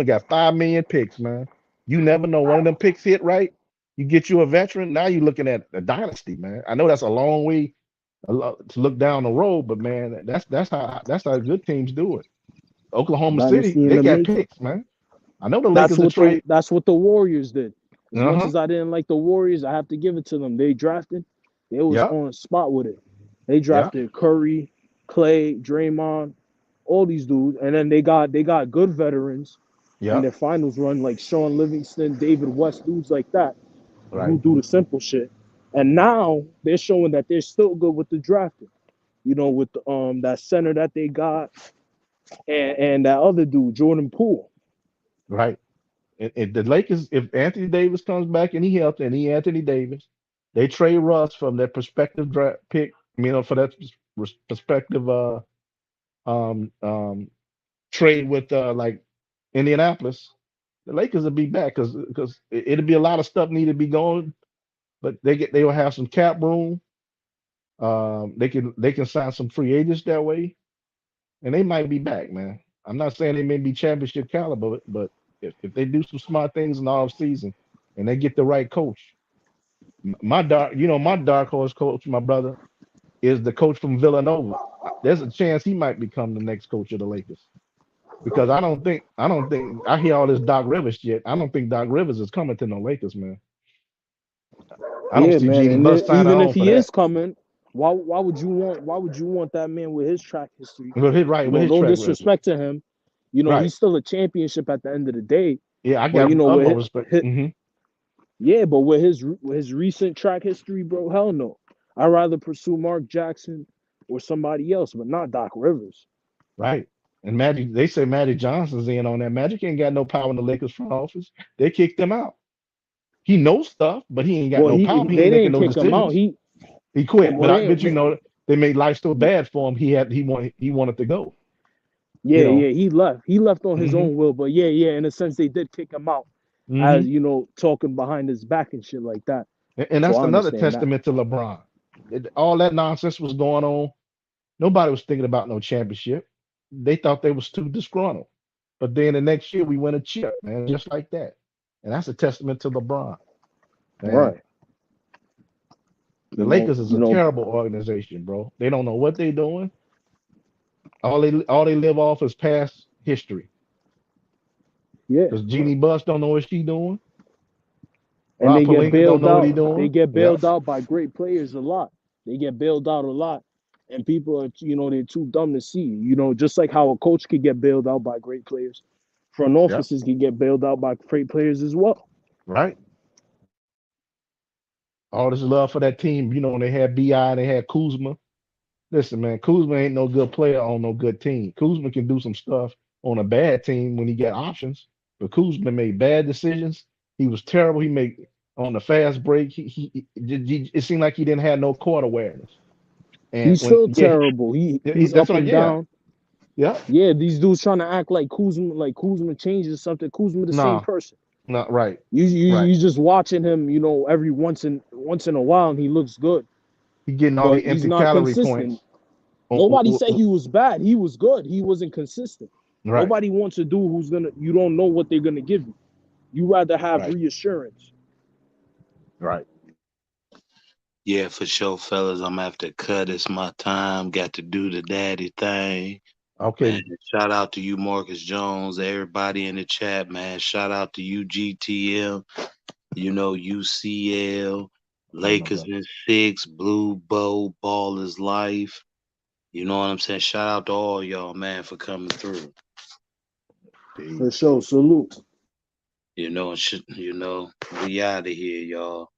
got 5 million picks, man. You never know. One of them picks hit right. You get you a veteran. Now you're looking at a dynasty, man. I know that's a long way to look down the road, but man, that's how good teams do it. Oklahoma City, Dynasty in they the got making. picks, man. I know the That's Lakers are what the trade. that's what the Warriors did. As much Uh-huh. as I didn't like the Warriors, I have to give it to them. They drafted, they was Yeah. on spot with it. They Yeah. drafted Curry, Clay, Draymond, all these dudes, and then they got good veterans in Yeah. their finals run, like Sean Livingston, David West, dudes like that, Right. who do the simple shit. And now they're showing that they're still good with the drafting. With that center that they got, and that other dude, Jordan Poole. Right. And the Lakers, if Anthony Davis comes back and he helps, and he Anthony Davis, they trade Russ from their prospective draft pick, for that prospective um um trade with like Indianapolis. The Lakers will be back because it'll be a lot of stuff need to be going, but they will have some cap room. They can sign some free agents that way, and they might be back, man. I'm not saying they may be championship caliber, but if they do some smart things in the off season and they get the right coach, my dark horse coach, my brother, is the coach from Villanova. There's a chance he might become the next coach of the Lakers because I don't think I hear all this Doc Rivers shit. I don't think Doc Rivers is coming to no Lakers, man. I don't Yeah, see man. Jeannie And Buss signing even if on for he that. is coming, why would you want that man with his track history? With his No track record, disrespect to him. right? He's still a championship at the end of the day. Yeah, I But got utmost with respect. yeah, but with his recent track history, bro, hell no. I'd rather pursue Mark Jackson or somebody else, but not Doc Rivers. Right. And Magic, they say Magic Johnson's in on that. Magic ain't got no power in the Lakers front office. They kicked him out. He knows stuff, but he ain't got Well, no he power. He they ain't making didn't no kick him out. decisions. He quit. Well, But they, they made life so bad for him. He wanted to go. You yeah, know. yeah, he left. He left on his hmm own will, but yeah, yeah, in a sense, they did kick him out, as hmm talking behind his back and shit like that. And So that's I another understand that. testament to LeBron. All that nonsense was going on. Nobody was thinking about no championship. They thought they was too disgruntled. But then the next year we win a chip, man, just like that. And that's a testament to LeBron, man. Right. The You know, Lakers is you a know, terrible organization, bro. They don't know what they're doing. All they live off is past history. yeah. Because Jeannie Buss don't know what she doing. And Rob they get Palinka don't bailed know what he out. They doing. get Yep. bailed out by great players a lot. They get bailed out a lot. And people are, they're too dumb to see. Just like how a coach could get bailed out by great players, front Yep. offices can get bailed out by great players as well. Right. All this love for that team. When they had Bi, they had Kuzma. Listen, man, Kuzma ain't no good player on no good team. Kuzma can do some stuff on a bad team when he get options, but Kuzma made bad decisions. He was terrible. He made on the fast break. It seemed like he didn't have no court awareness. And He's still yeah, terrible. He's that's up what. and Yeah, down. yeah. Yeah, these dudes trying to act like Kuzma changes something. Kuzma the same No, person. not right, You right. just watching him, every once in a while, and he looks good, He getting all but the he's empty not calorie consistent. points. Nobody said he was bad. He was good. He wasn't consistent. Right, Nobody wants a dude who's gonna. You don't know what they're gonna give you. You rather have right, reassurance. right. Yeah, for sure, fellas. I'm gonna have to cut. It's my time. Got to do the daddy thing. Man, Okay. shout out to you, Marcus Jones, everybody in the chat, man. Shout out to you, GTM, UCL, Oh, no Lakers doubt. in 6, Blue Bow, Ball is Life. You know what I'm saying? Shout out to all y'all, man, for coming through. For sure. Salute. We out of here, y'all.